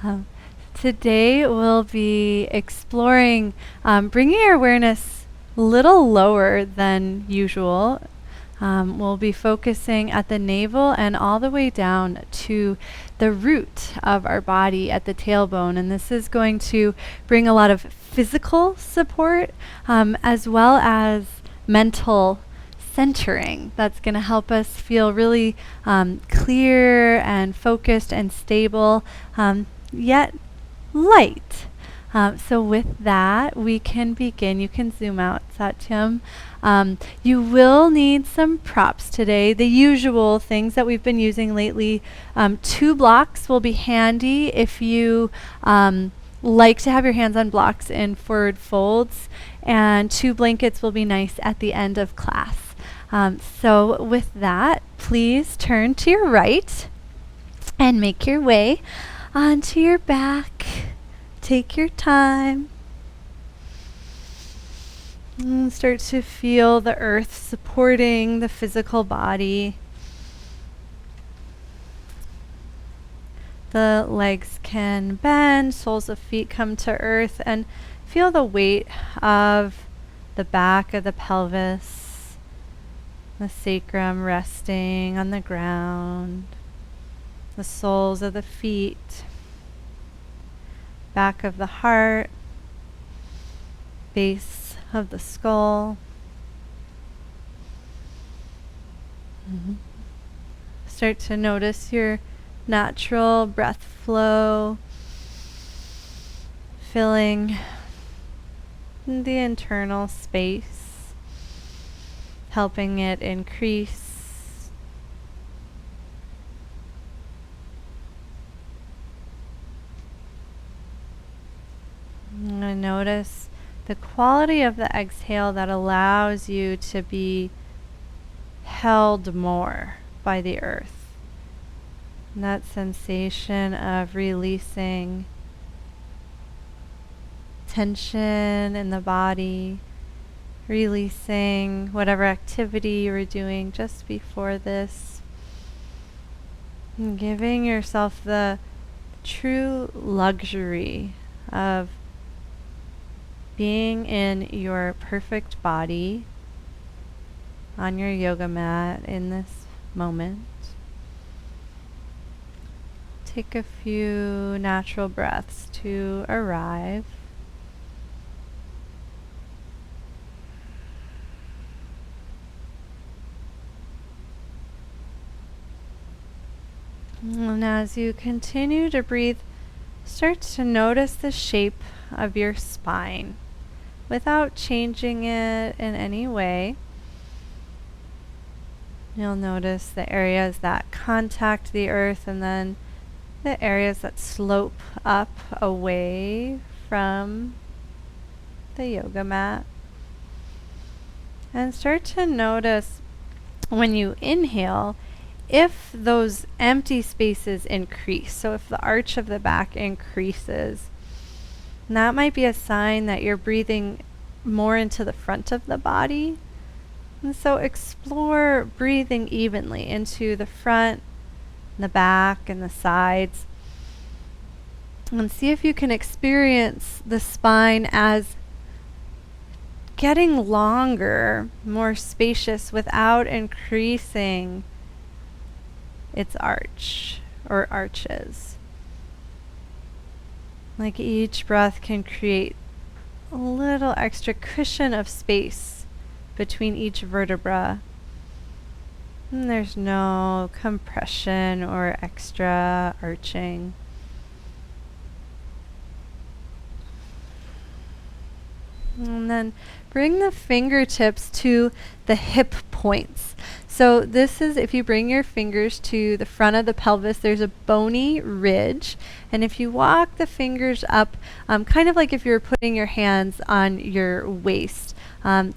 Um, Today we'll be exploring bringing our awareness a little lower than usual. We'll be focusing at the navel and all the way down to the root of our body at the tailbone. And this is going to bring a lot of physical support as well as mental centering. That's going to help us feel really clear and focused and stable, yet light. So with that, we can begin. You can zoom out, Satyam. You will need some props today, the usual things that we've been using lately. 2 blocks will be handy if you like to have your hands on blocks in forward folds, and 2 blankets will be nice at the end of class. So with that, please turn to your right and make your way onto your back. Take your time. And start to feel the earth supporting the physical body. The legs can bend, soles of feet come to earth, and feel the weight of the back of the pelvis, the sacrum resting on the ground, the soles of the feet, back of the heart, base of the skull. Start to notice your natural breath flow, filling the internal space, helping it increase. And notice the quality of the exhale that allows you to be held more by the earth. And that sensation of releasing tension in the body, releasing whatever activity you were doing just before this, and giving yourself the true luxury of being in your perfect body on your yoga mat in this moment. Take a few natural breaths to arrive. And as you continue to breathe, start to notice the shape of your spine without changing it in any way. You'll notice the areas that contact the earth and then the areas that slope up away from the yoga mat. And start to notice when you inhale if those empty spaces increase. So if the arch of the back increases, that might be a sign that you're breathing more into the front of the body. And so explore breathing evenly into the front, the back, and the sides. And see if you can experience the spine as getting longer, more spacious, without increasing its arch or arches. Like each breath can create a little extra cushion of space between each vertebra. And there's no compression or extra arching. And then bring the fingertips to the hip points. So this is, if you bring your fingers to the front of the pelvis, there's a bony ridge. And if you walk the fingers up, kind of like if you're putting your hands on your waist, we're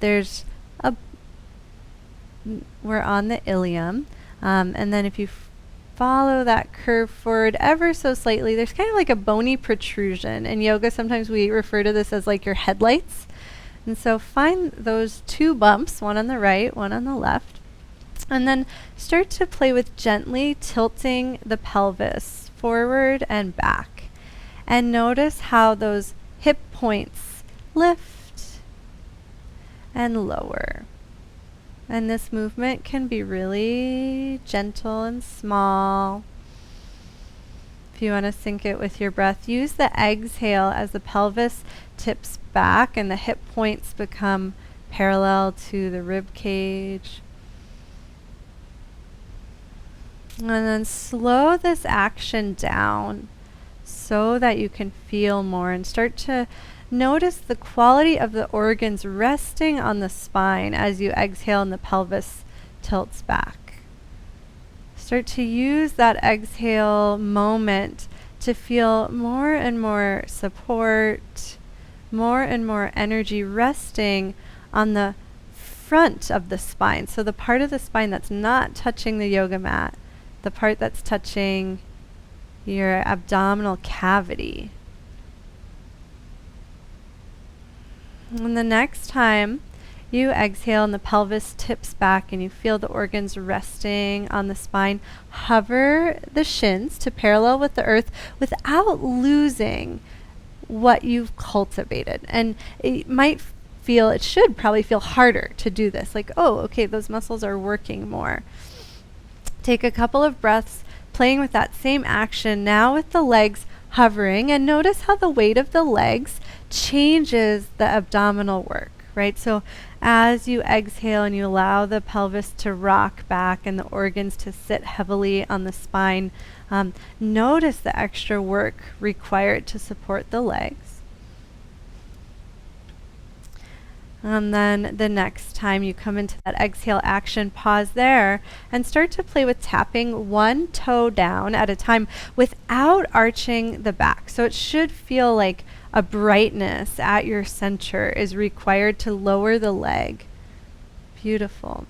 on the ilium. And then if you follow that curve forward ever so slightly, there's kind of like a bony protrusion. In yoga, sometimes we refer to this as like your headlights. And so find those 2 bumps, one on the right, one on the left. And then start to play with gently tilting the pelvis forward and back. And notice how those hip points lift and lower. And this movement can be really gentle and small. If you want to sync it with your breath, use the exhale as the pelvis tips back and the hip points become parallel to the rib cage. And then slow this action down so that you can feel more and start to notice the quality of the organs resting on the spine as you exhale and the pelvis tilts back. Start to use that exhale moment to feel more and more support, more and more energy resting on the front of the spine. So the part of the spine that's not touching the yoga mat, the part that's touching your abdominal cavity. And the next time you exhale and the pelvis tips back and you feel the organs resting on the spine, hover the shins to parallel with the earth without losing what you've cultivated. And it should probably feel harder to do this. Like, oh, okay, those muscles are working more. Take a couple of breaths playing with that same action, now with the legs hovering, and notice how the weight of the legs changes the abdominal work, right? So as you exhale and you allow the pelvis to rock back and the organs to sit heavily on the spine, notice the extra work required to support the legs. And then the next time you come into that exhale action, pause there and start to play with tapping one toe down at a time without arching the back. So it should feel like a brightness at your center is required to lower the leg. Beautiful.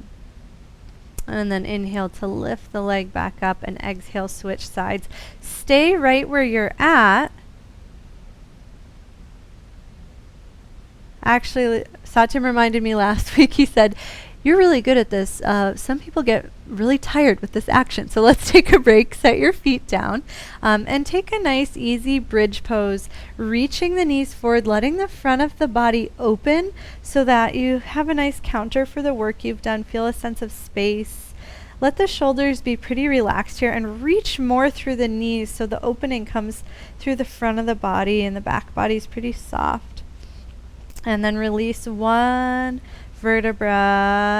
And then inhale to lift the leg back up and exhale, switch sides. Stay right where you're at. Actually, Satyam reminded me last week, he said, you're really good at this. Some people get really tired with this action. So let's take a break, set your feet down, and take a nice easy bridge pose, reaching the knees forward, letting the front of the body open so that you have a nice counter for the work you've done. Feel a sense of space. Let the shoulders be pretty relaxed here and reach more through the knees so the opening comes through the front of the body and the back body is pretty soft. And then release one vertebra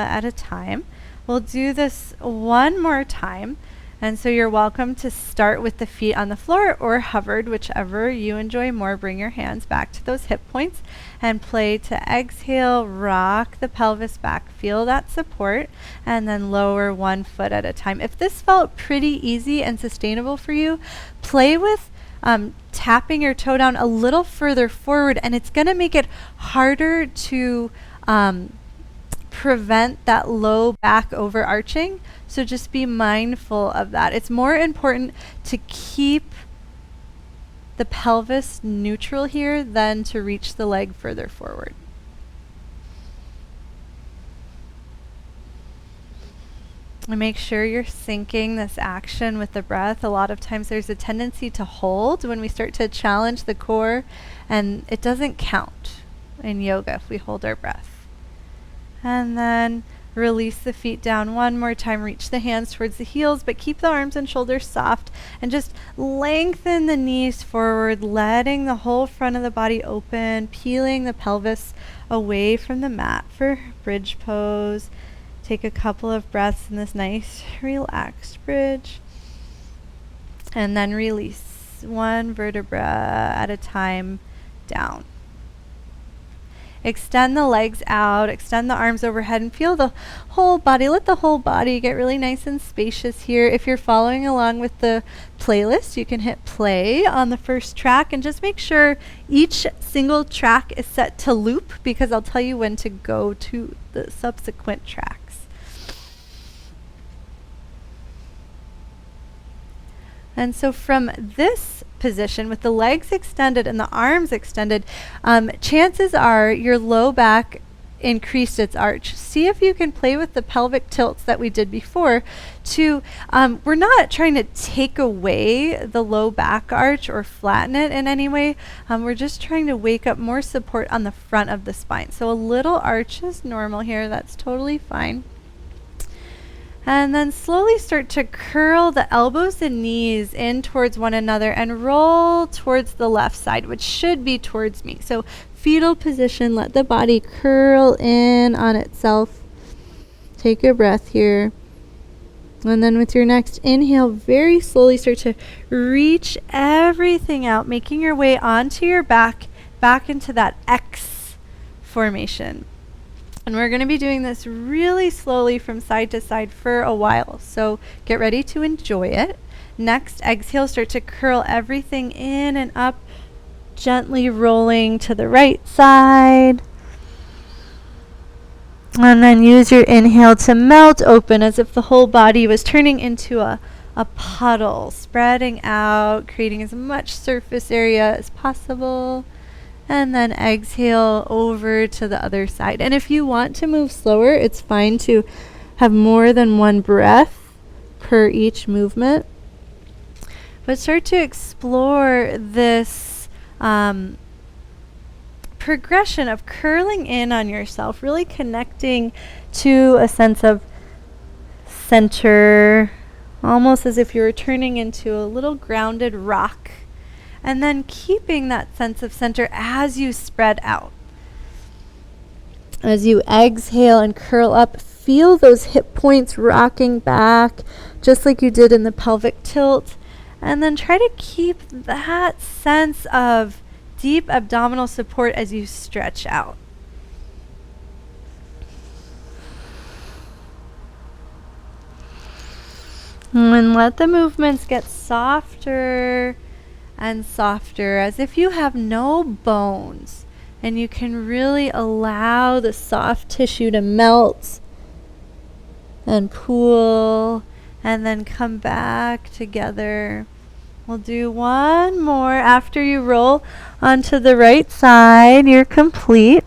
at a time. We'll do this one more time. And so you're welcome to start with the feet on the floor or hovered, whichever you enjoy more. Bring your hands back to those hip points and play to exhale, rock the pelvis back. Feel that support and then lower one foot at a time. If this felt pretty easy and sustainable for you, play with tapping your toe down a little further forward, and it's going to make it harder to prevent that low back overarching. So just be mindful of that. It's more important to keep the pelvis neutral here than to reach the leg further forward. And make sure you're syncing this action with the breath. A lot of times there's a tendency to hold when we start to challenge the core, and it doesn't count in yoga if we hold our breath. And then release the feet down one more time. Reach the hands towards the heels, but keep the arms and shoulders soft, and just lengthen the knees forward, letting the whole front of the body open, peeling the pelvis away from the mat for bridge pose. Take a couple of breaths in this nice, relaxed bridge. And then release one vertebra at a time down. Extend the legs out, extend the arms overhead, and feel the whole body. Let the whole body get really nice and spacious here. If you're following along with the playlist, you can hit play on the first track and just make sure each single track is set to loop, because I'll tell you when to go to the subsequent tracks. And so from this position, with the legs extended and the arms extended, chances are your low back increased its arch. See if you can play with the pelvic tilts that we did before to, we're not trying to take away the low back arch or flatten it in any way. We're just trying to wake up more support on the front of the spine. So a little arch is normal here. That's totally fine. And then slowly start to curl the elbows and knees in towards one another and roll towards the left side, which should be towards me. So fetal position, let the body curl in on itself. Take a breath here. And then with your next inhale, very slowly start to reach everything out, making your way onto your back into that X formation. And we're going to be doing this really slowly from side to side for a while. So get ready to enjoy it. Next, exhale, start to curl everything in and up, gently rolling to the right side. And then use your inhale to melt open as if the whole body was turning into a puddle, spreading out, creating as much surface area as possible. And then exhale over to the other side. And if you want to move slower, it's fine to have more than one breath per each movement. But start to explore this progression of curling in on yourself, really connecting to a sense of center, almost as if you were turning into a little grounded rock. And then keeping that sense of center as you spread out. As you exhale and curl up, feel those hip points rocking back, just like you did in the pelvic tilt. And then try to keep that sense of deep abdominal support as you stretch out. And let the movements get softer and softer, as if you have no bones, and you can really allow the soft tissue to melt and pool and then come back together. We'll do one more. After you roll onto the right side, you're complete.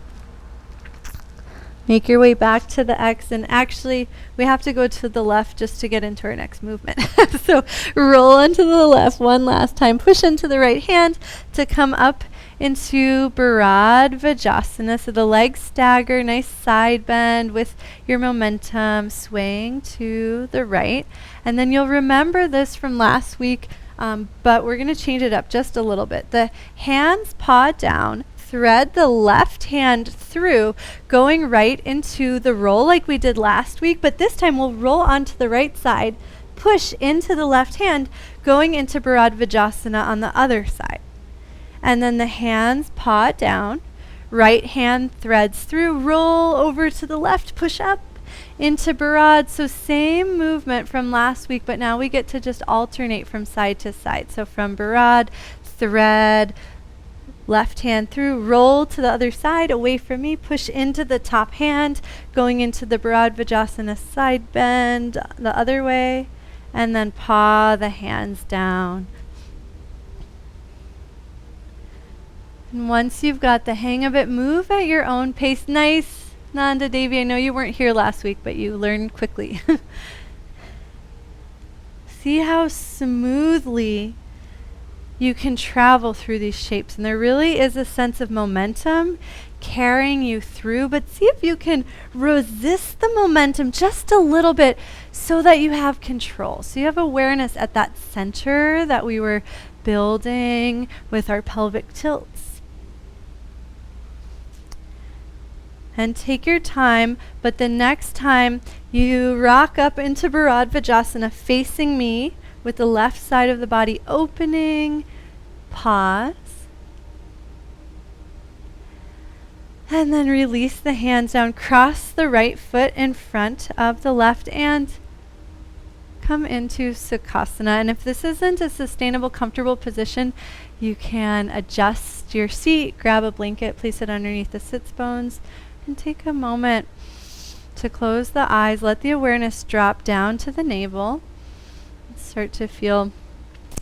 Make your way back to the X, and actually we have to go to the left just to get into our next movement. So roll onto the left one last time. Push into the right hand to come up into Veerabhadrasana. So the legs stagger, nice side bend with your momentum swaying to the right. And then you'll remember this from last week, but we're going to change it up just a little bit. The hands paw down. Thread the left hand through, going right into the roll like we did last week, but this time we'll roll onto the right side, push into the left hand, going into Veerabhadrasana on the other side. And then the hands paw down, right hand threads through, roll over to the left, push up into Veerabhadrasana. So same movement from last week, but now we get to just alternate from side to side. So from Veerabhadrasana, thread, left hand through, roll to the other side, away from me, push into the top hand, going into the Veerabhadrasana side bend the other way, and then paw the hands down. And once you've got the hang of it, move at your own pace. Nice, Nanda Devi. I know you weren't here last week, but you learned quickly. See how smoothly you can travel through these shapes, and there really is a sense of momentum carrying you through, but see if you can resist the momentum just a little bit so that you have control. So you have awareness at that center that we were building with our pelvic tilts. And take your time, but the next time you rock up into Veerabhadrasana facing me, with the left side of the body opening, pause, and then release the hands down, cross the right foot in front of the left, and come into Sukhasana. And if this isn't a sustainable, comfortable position, you can adjust your seat, grab a blanket, place it underneath the sits bones, and take a moment to close the eyes. Let the awareness drop down to the navel. Start to feel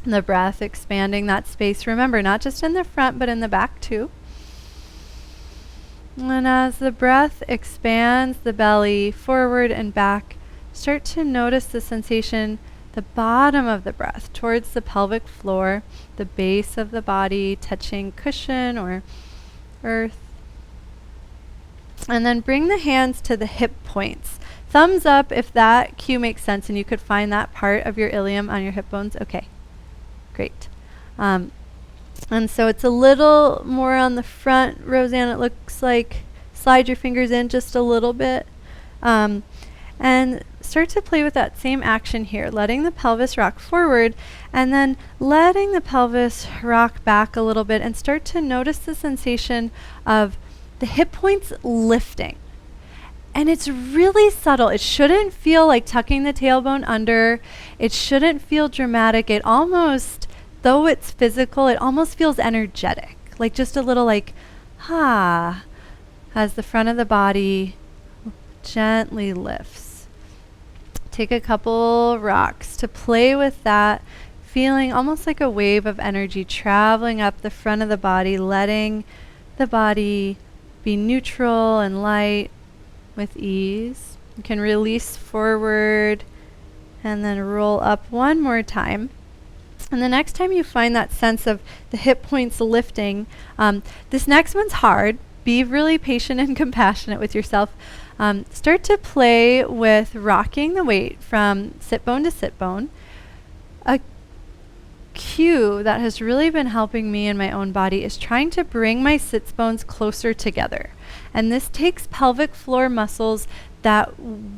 the breath expanding that space. Remember, not just in the front, but in the back too. And as the breath expands the belly forward and back, start to notice the sensation, the bottom of the breath towards the pelvic floor, the base of the body touching cushion or earth. And then bring the hands to the hip points. Thumbs up if that cue makes sense and you could find that part of your ilium on your hip bones. Okay, great. And so it's a little more on the front, Roseanne, it looks like. Slide your fingers in just a little bit. And start to play with that same action here, letting the pelvis rock forward and then letting the pelvis rock back a little bit, and start to notice the sensation of the hip points lifting. And it's really subtle. It shouldn't feel like tucking the tailbone under. It shouldn't feel dramatic. It almost, though it's physical, it almost feels energetic. Like just a little like, as the front of the body gently lifts. Take a couple rocks to play with that, feeling almost like a wave of energy traveling up the front of the body, letting the body be neutral and light with ease. You can release forward and then roll up one more time. And the next time you find that sense of the hip points lifting, this next one's hard. Be really patient and compassionate with yourself. Start to play with rocking the weight from sit bone to sit bone. A cue that has really been helping me in my own body is trying to bring my sits bones closer together. And this takes pelvic floor muscles that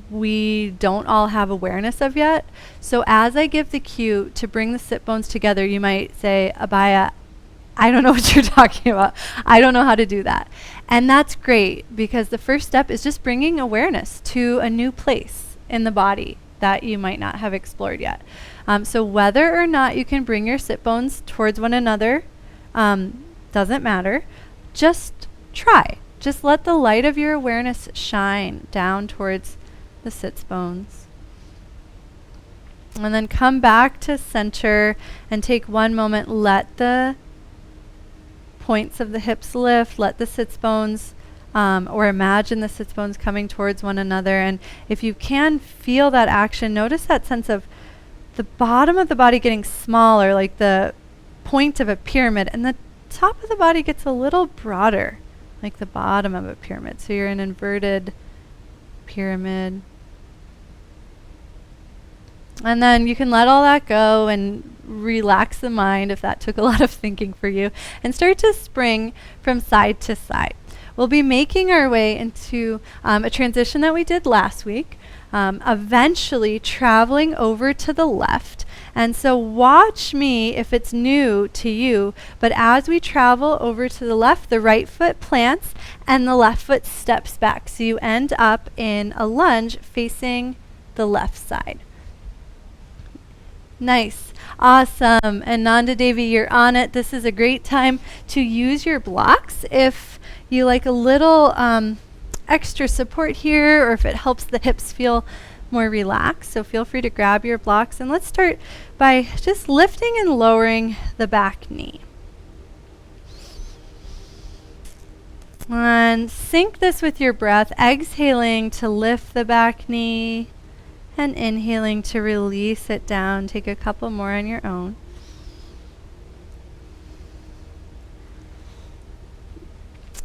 we don't all have awareness of yet. So as I give the cue to bring the sit bones together, you might say, Abaya, I don't know what you're talking about. I don't know how to do that. And that's great, because the first step is just bringing awareness to a new place in the body that you might not have explored yet. So whether or not you can bring your sit bones towards one another doesn't matter. Just try. Just let the light of your awareness shine down towards the sits bones. And then come back to center and take one moment. Let the points of the hips lift. Let the sits bones, or imagine the sits bones coming towards one another. And if you can feel that action, notice that sense of the bottom of the body getting smaller, like the point of a pyramid, and the top of the body gets a little broader, like the bottom of a pyramid. So you're an inverted pyramid. And then you can let all that go and relax the mind if that took a lot of thinking for you, and start to spring from side to side. We'll be making our way into a transition that we did last week, eventually traveling over to the left. And so watch me if it's new to you, but as we travel over to the left, the right foot plants and the left foot steps back. So you end up in a lunge facing the left side. Nice. Awesome. And Nanda Devi, you're on it. This is a great time to use your blocks if you like a little extra support here, or if it helps the hips feel more relaxed. So feel free to grab your blocks, and let's start by just lifting and lowering the back knee. And sync this with your breath, exhaling to lift the back knee and inhaling to release it down. Take a couple more on your own.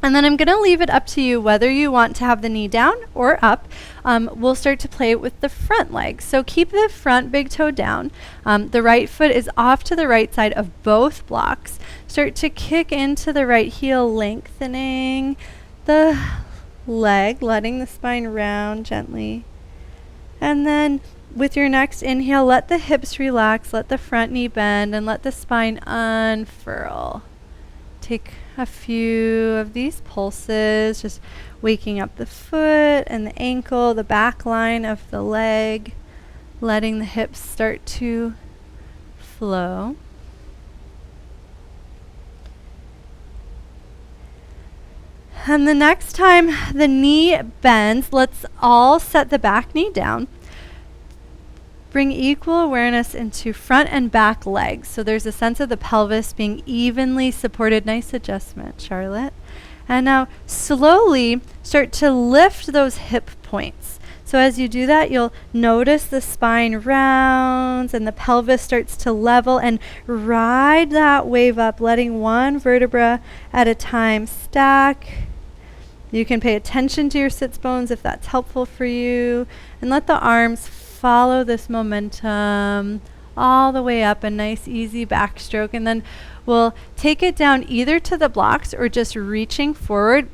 And then I'm going to leave it up to you whether you want to have the knee down or up. We'll start to play with the front leg. So keep the front big toe down. The right foot is off to the right side of both blocks. Start to kick into the right heel, lengthening the leg, letting the spine round gently. And then with your next inhale, let the hips relax, let the front knee bend, and let the spine unfurl. Take a few of these pulses, just waking up the foot and the ankle, the back line of the leg, letting the hips start to flow. And the next time the knee bends, let's all set the back knee down. Bring equal awareness into front and back legs. So there's a sense of the pelvis being evenly supported. Nice adjustment, Charlotte. And now slowly start to lift those hip points. So as you do that, you'll notice the spine rounds and the pelvis starts to level, and ride that wave up, letting one vertebra at a time stack. You can pay attention to your sits bones if that's helpful for you, and let the arms follow this momentum all the way up, a nice easy backstroke, and then we'll take it down either to the blocks or just reaching forward.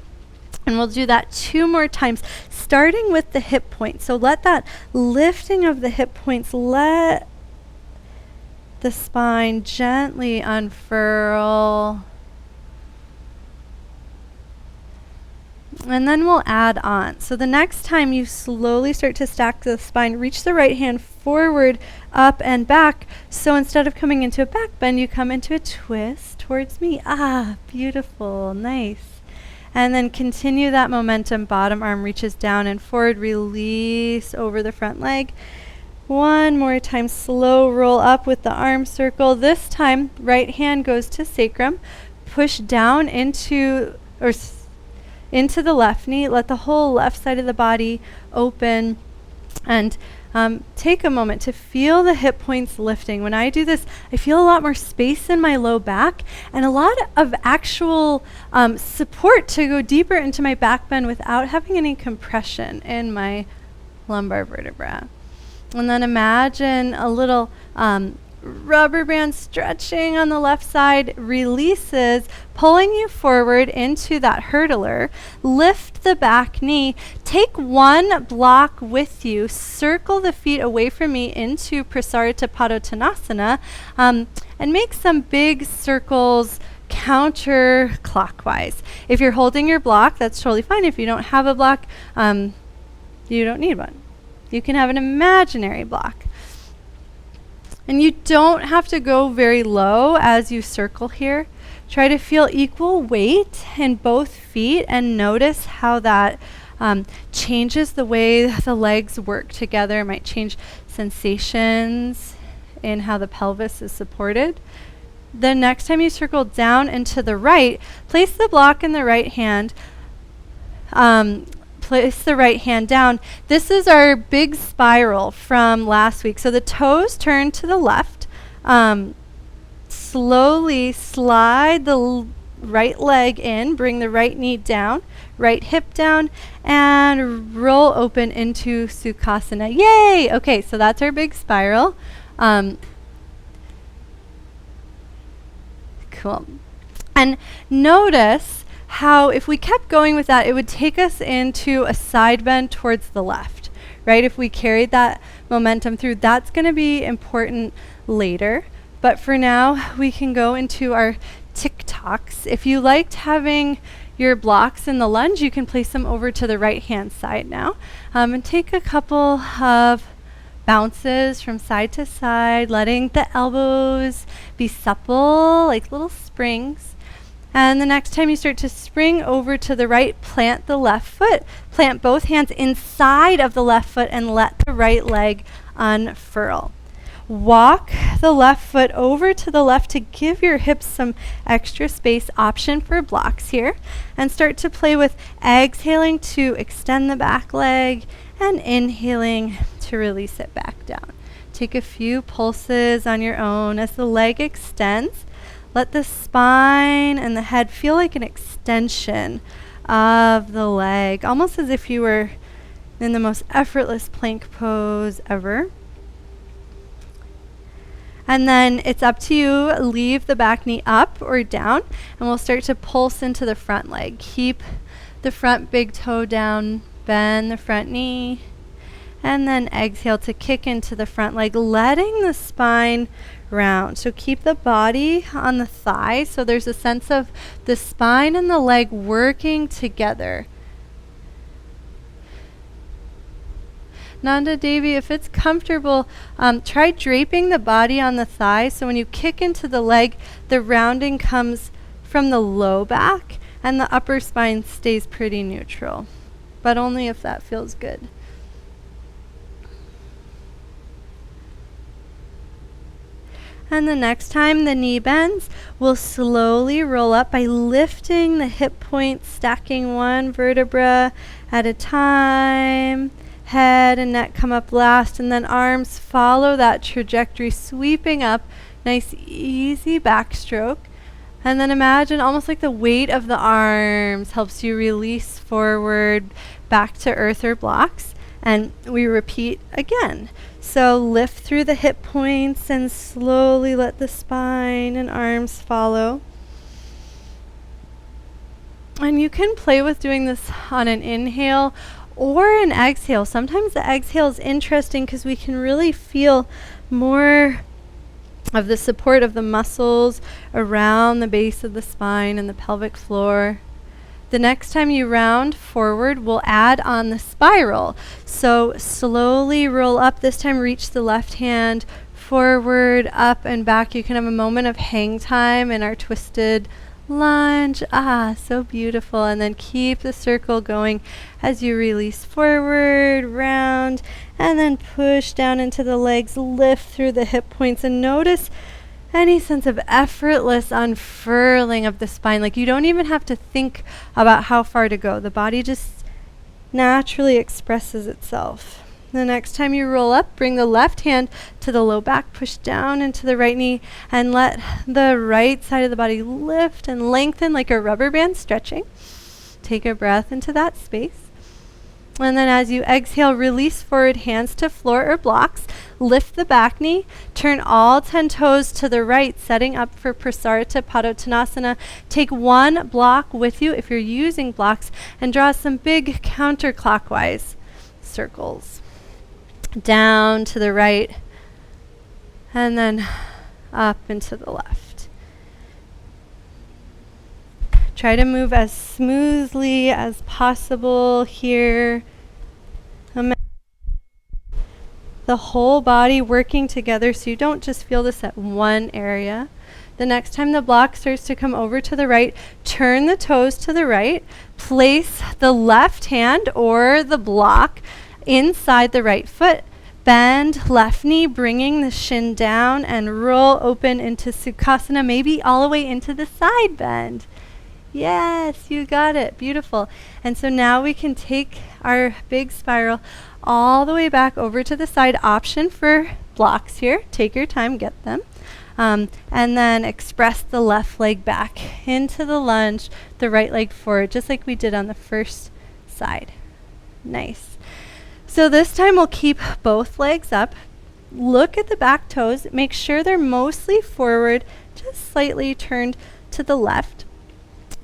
And we'll do that 2 more times, starting with the hip point. So let that lifting of the hip points, let the spine gently unfurl. And then we'll add on. So the next time you slowly start to stack the spine, reach the right hand forward, up and back. So instead of coming into a back bend, you come into a twist towards me. Ah, beautiful, nice. And then continue that momentum. Bottom arm reaches down and forward, release over the front leg. One more time, slow roll up with the arm circle. This time, right hand goes to sacrum. Push down into the left knee. Let the whole left side of the body open. And take a moment to feel the hip points lifting. When I do this, I feel a lot more space in my low back and a lot of actual support to go deeper into my back bend without having any compression in my lumbar vertebra. And then imagine a little rubber band stretching on the left side, releases, pulling you forward into that hurdler. Lift the back knee. Take one block with you. Circle the feet away from me into Prasarita Tanasana, and make some big circles counterclockwise. If you're holding your block, that's totally fine. If you don't have a block, you don't need one. You can have an imaginary block. And you don't have to go very low as you circle here. Try to feel equal weight in both feet and notice how that changes the way the legs work together. It might change sensations in how the pelvis is supported. The next time you circle down and to the right, place the block in the right hand. Place the right hand down. This is our big spiral from last week. So the toes turn to the left. Slowly slide the right leg in. Bring the right knee down. Right hip down. And roll open into Sukhasana. Yay! Okay, so that's our big spiral. Cool. And notice how if we kept going with that, it would take us into a side bend towards the left, right? If we carried that momentum through, that's going to be important later. But for now, we can go into our tick-tocks. If you liked having your blocks in the lunge, you can place them over to the right-hand side now. And take a couple of bounces from side to side, letting the elbows be supple, like little springs. And the next time you start to spring over to the right, plant the left foot. Plant both hands inside of the left foot and let the right leg unfurl. Walk the left foot over to the left to give your hips some extra space. Option for blocks here. And start to play with exhaling to extend the back leg and inhaling to release it back down. Take a few pulses on your own as the leg extends. Let the spine and the head feel like an extension of the leg, almost as if you were in the most effortless plank pose ever. And then it's up to you. Leave the back knee up or down, and we'll start to pulse into the front leg. Keep the front big toe down, bend the front knee, and then exhale to kick into the front leg, letting the spine round. So keep the body on the thigh, so there's a sense of the spine and the leg working together. Nanda Devi, if it's comfortable, try draping the body on the thigh, so when you kick into the leg, the rounding comes from the low back and the upper spine stays pretty neutral, but only if that feels good. And the next time the knee bends, we'll slowly roll up by lifting the hip points, stacking one vertebra at a time. Head and neck come up last, and then arms follow that trajectory, sweeping up. Nice, easy backstroke. And then imagine almost like the weight of the arms helps you release forward back to earth or blocks. And we repeat again. So lift through the hip points and slowly let the spine and arms follow. And you can play with doing this on an inhale or an exhale. Sometimes the exhale is interesting because we can really feel more of the support of the muscles around the base of the spine and the pelvic floor. The next time you round forward, we'll add on the spiral. So slowly roll up. This time reach the left hand forward, up and back. You can have a moment of hang time in our twisted lunge. So beautiful. And then keep the circle going as you release forward, round, and then push down into the legs. Lift through the hip points and notice any sense of effortless unfurling of the spine. Like you don't even have to think about how far to go. The body just naturally expresses itself. The next time you roll up, bring the left hand to the low back, push down into the right knee, and let the right side of the body lift and lengthen like a rubber band stretching. Take a breath into that space. And then as you exhale, release forward, hands to floor or blocks. Lift the back knee. Turn all 10 toes to the right, setting up for Prasarita Tanasana. Take one block with you if you're using blocks and draw some big counterclockwise circles. Down to the right and then up and to the left. Try to move as smoothly as possible here. Imagine the whole body working together so you don't just feel this at one area. The next time the block starts to come over to the right, turn the toes to the right. Place the left hand or the block inside the right foot. Bend left knee, bringing the shin down and roll open into Sukhasana, maybe all the way into the side bend. Yes, you got it. Beautiful. And so now we can take our big spiral all the way back over to the side. Option for blocks here. Take your time, get them. And then express the left leg back into the lunge, the right leg forward, just like we did on the first side. Nice. So this time we'll keep both legs up. Look at the back toes. Make sure they're mostly forward, just slightly turned to the left.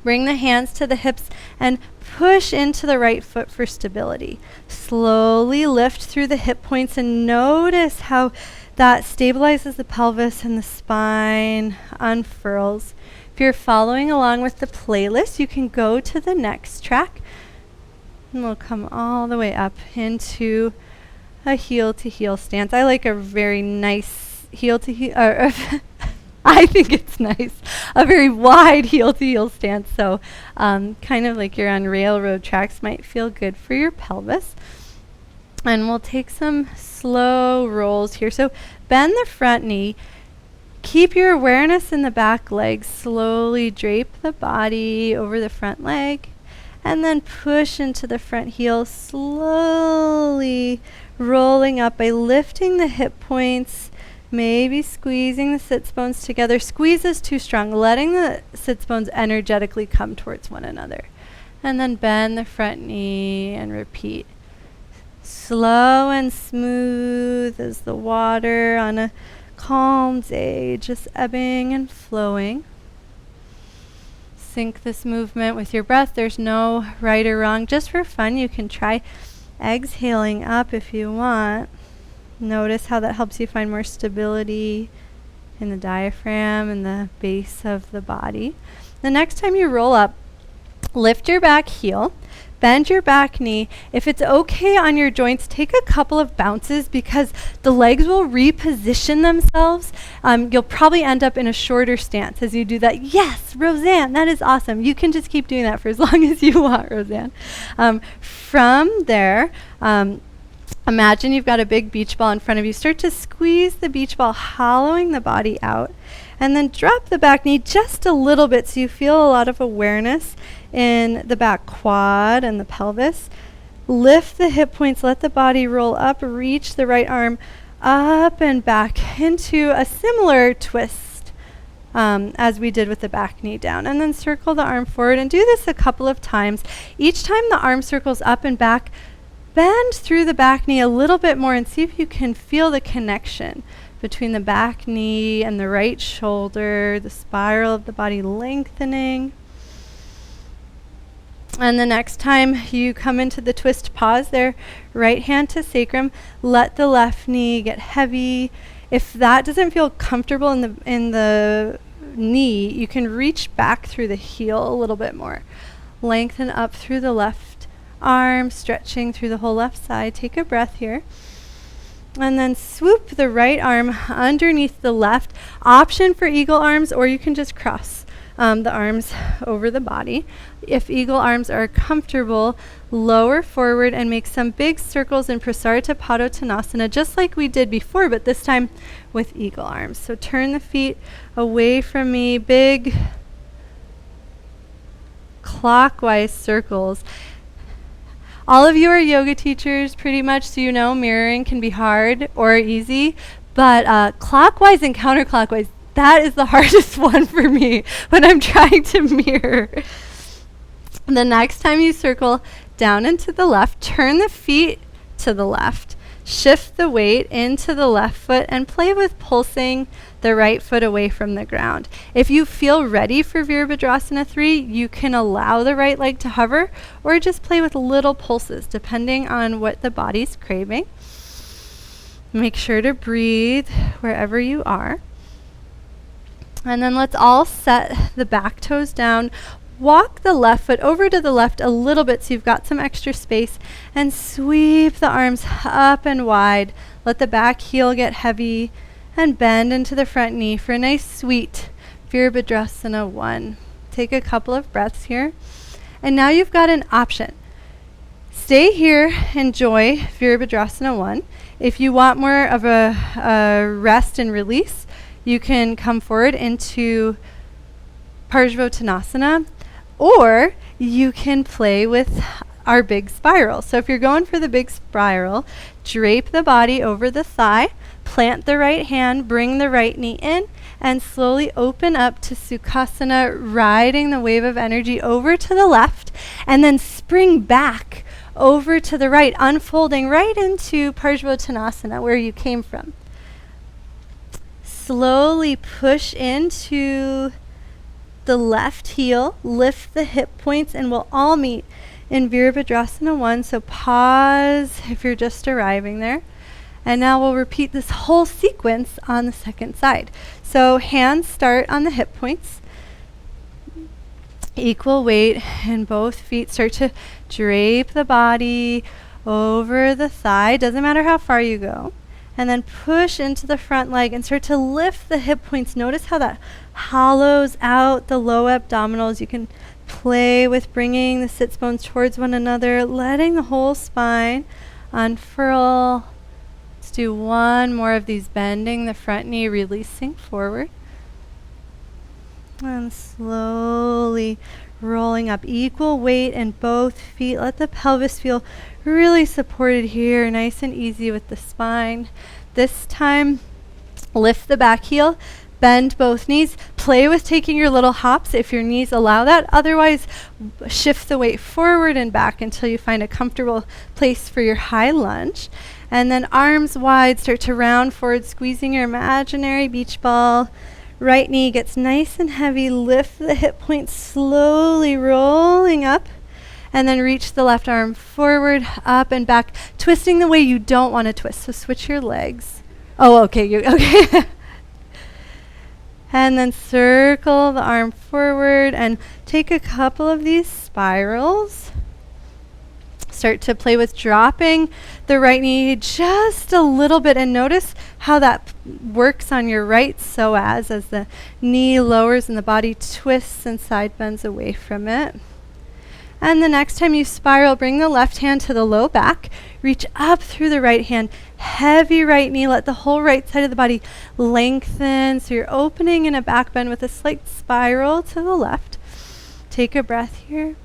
Bring the hands to the hips and push into the right foot for stability. Slowly lift through the hip points and notice how that stabilizes the pelvis and the spine unfurls. If you're following along with the playlist, you can go to the next track. And we'll come all the way up into a heel to heel stance. I like a very nice heel to heel, I think it's nice, a very wide heel to heel stance. So kind of like you're on railroad tracks, might feel good for your pelvis. And we'll take some slow rolls here. So bend the front knee. Keep your awareness in the back leg. Slowly drape the body over the front leg. And then push into the front heel, slowly rolling up by lifting the hip points, maybe squeezing the sits bones together. Squeeze is too strong, letting the sits bones energetically come towards one another. And then bend the front knee and repeat. Slow and smooth as the water on a calm day, just ebbing and flowing. Sync this movement with your breath. There's no right or wrong. Just for fun, you can try exhaling up if you want. Notice how that helps you find more stability in the diaphragm and the base of the body. The next time you roll up, lift your back heel, bend your back knee. If it's okay on your joints, take a couple of bounces because the legs will reposition themselves. You'll probably end up in a shorter stance as you do that. Yes, Roseanne, that is awesome. You can just keep doing that for as long as you want, Roseanne. From there, Imagine you've got a big beach ball in front of you. Start to squeeze the beach ball, hollowing the body out. And then drop the back knee just a little bit so you feel a lot of awareness in the back quad and the pelvis. Lift the hip points, let the body roll up, reach the right arm up and back into a similar twist as we did with the back knee down. And then circle the arm forward and do this a couple of times. Each time the arm circles up and back, bend through the back knee a little bit more and see if you can feel the connection between the back knee and the right shoulder, the spiral of the body lengthening. And the next time you come into the twist, pause there, right hand to sacrum, let the left knee get heavy. If that doesn't feel comfortable in the knee, you can reach back through the heel a little bit more. Lengthen up through the left arm, stretching through the whole left side. Take a breath here. And then swoop the right arm underneath the left. Option for eagle arms, or you can just cross the arms over the body. If eagle arms are comfortable, lower forward and make some big circles in Prasarita Tanasana, just like we did before, but this time with eagle arms. So turn the feet away from me, big clockwise circles. All of you are yoga teachers pretty much, so you know mirroring can be hard or easy, but clockwise and counterclockwise, that is the hardest one for me when I'm trying to mirror. The next time you circle down and to the left, turn the feet to the left. Shift the weight into the left foot and play with pulsing the right foot away from the ground. If you feel ready for Veerabhadrasana 3, you can allow the right leg to hover or just play with little pulses depending on what the body's craving. Make sure to breathe wherever you are. And then let's all set the back toes down. Walk the left foot over to the left a little bit so you've got some extra space, and sweep the arms up and wide. Let the back heel get heavy and bend into the front knee for a nice sweet Veerabhadrasana 1. Take a couple of breaths here. And now you've got an option. Stay here, enjoy Veerabhadrasana 1. If you want more of a rest and release, you can come forward into Tanasana, or you can play with our big spiral. So if you're going for the big spiral, drape the body over the thigh, plant the right hand, bring the right knee in, and slowly open up to Sukhasana, riding the wave of energy over to the left, and then spring back over to the right, unfolding right into Tanasana, where you came from. Slowly push into the left heel, lift the hip points, and we'll all meet in Veerabhadrasana 1. So pause if you're just arriving there. And now we'll repeat this whole sequence on the second side. So hands start on the hip points. Equal weight, and both feet start to drape the body over the thigh. Doesn't matter how far you go. And then push into the front leg and start to lift the hip points. Notice how that hollows out the low abdominals. You can play with bringing the sits bones towards one another, letting the whole spine unfurl. Let's do one more of these, bending the front knee, releasing forward. And slowly rolling up, equal weight in both feet. Let the pelvis feel really supported here, nice and easy with the spine. This time, lift the back heel, bend both knees. Play with taking your little hops if your knees allow that. Otherwise, shift the weight forward and back until you find a comfortable place for your high lunge. And then arms wide, start to round forward, squeezing your imaginary beach ball. Right knee gets nice and heavy. Lift the hip point, slowly rolling up. And then reach the left arm forward, up and back, twisting the way you don't want to twist. So switch your legs. Oh, okay. Okay. And then circle the arm forward and take a couple of these spirals. Start to play with dropping the right knee just a little bit, and notice how that works on your right psoas as the knee lowers and the body twists and side bends away from it. And the next time you spiral, bring the left hand to the low back. Reach up through the right hand. Heavy right knee. Let the whole right side of the body lengthen. So you're opening in a back bend with a slight spiral to the left. Take a breath here.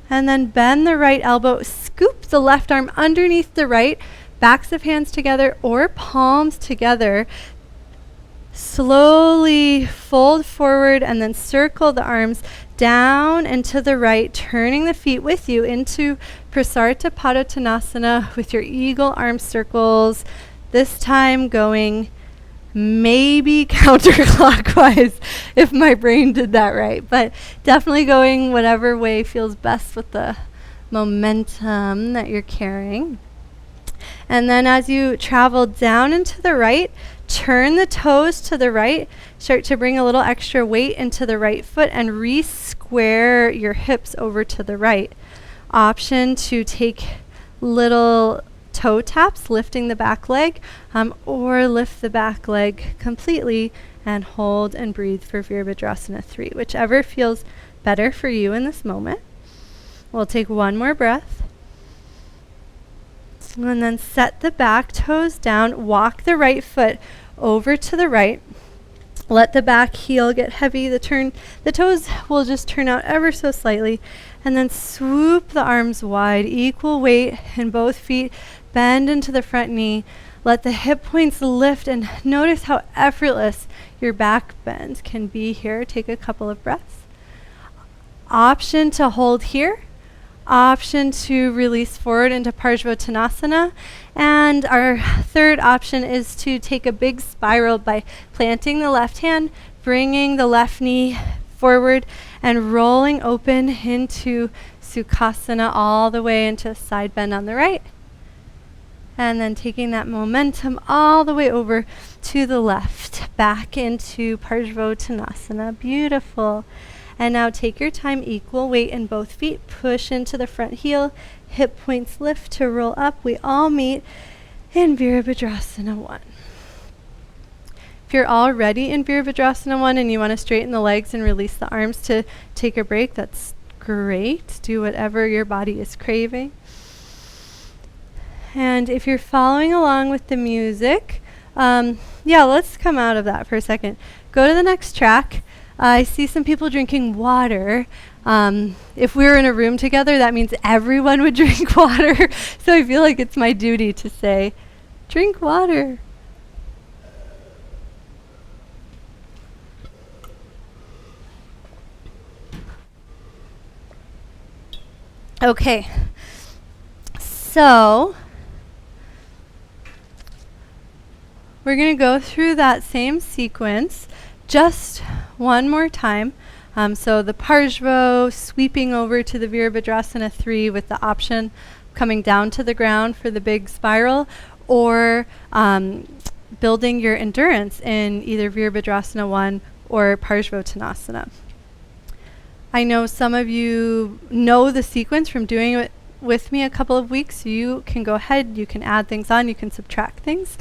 And then bend the right elbow. Scoop the left arm underneath the right. Backs of hands together or palms together. Slowly fold forward and then circle the arms down and to the right, turning the feet with you into Prasarita Tanasana with your eagle arm circles. This time going maybe counterclockwise if my brain did that right, but definitely going whatever way feels best with the momentum that you're carrying. And then as you travel down and to the right, turn the toes to the right. Start to bring a little extra weight into the right foot and re-square your hips over to the right. Option to take little toe taps, lifting the back leg, or lift the back leg completely and hold and breathe for Veerabhadrasana 3, whichever feels better for you in this moment. We'll take one more breath. And then set the back toes down. Walk the right foot over to the right. Let the back heel get heavy. The toes will just turn out ever so slightly. And then swoop the arms wide. Equal weight in both feet. Bend into the front knee. Let the hip points lift and notice how effortless your back bend can be here. Take a couple of breaths. Option to hold here. Option to release forward into Tanasana. And our third option is to take a big spiral by planting the left hand, bringing the left knee forward, and rolling open into Sukhasana all the way into a side bend on the right. And then taking that momentum all the way over to the left, back into Tanasana. Beautiful. And now take your time, equal weight in both feet. Push into the front heel. Hip points lift to roll up. We all meet in Veerabhadrasana 1. If you're already in Veerabhadrasana 1 and you want to straighten the legs and release the arms to take a break, that's great. Do whatever your body is craving. And if you're following along with the music, let's come out of that for a second. Go to the next track. I see some people drinking water. If we were in a room together, that means everyone would drink water. So I feel like it's my duty to say, drink water. Okay. So we're going to go through that same sequence just one more time. So the Parshva, sweeping over to the Veerabhadrasana 3 with the option coming down to the ground for the big spiral, or building your endurance in either Veerabhadrasana 1 or Tanasana. I know some of you know the sequence from doing it with me a couple of weeks. You can go ahead, you can add things on, you can subtract things.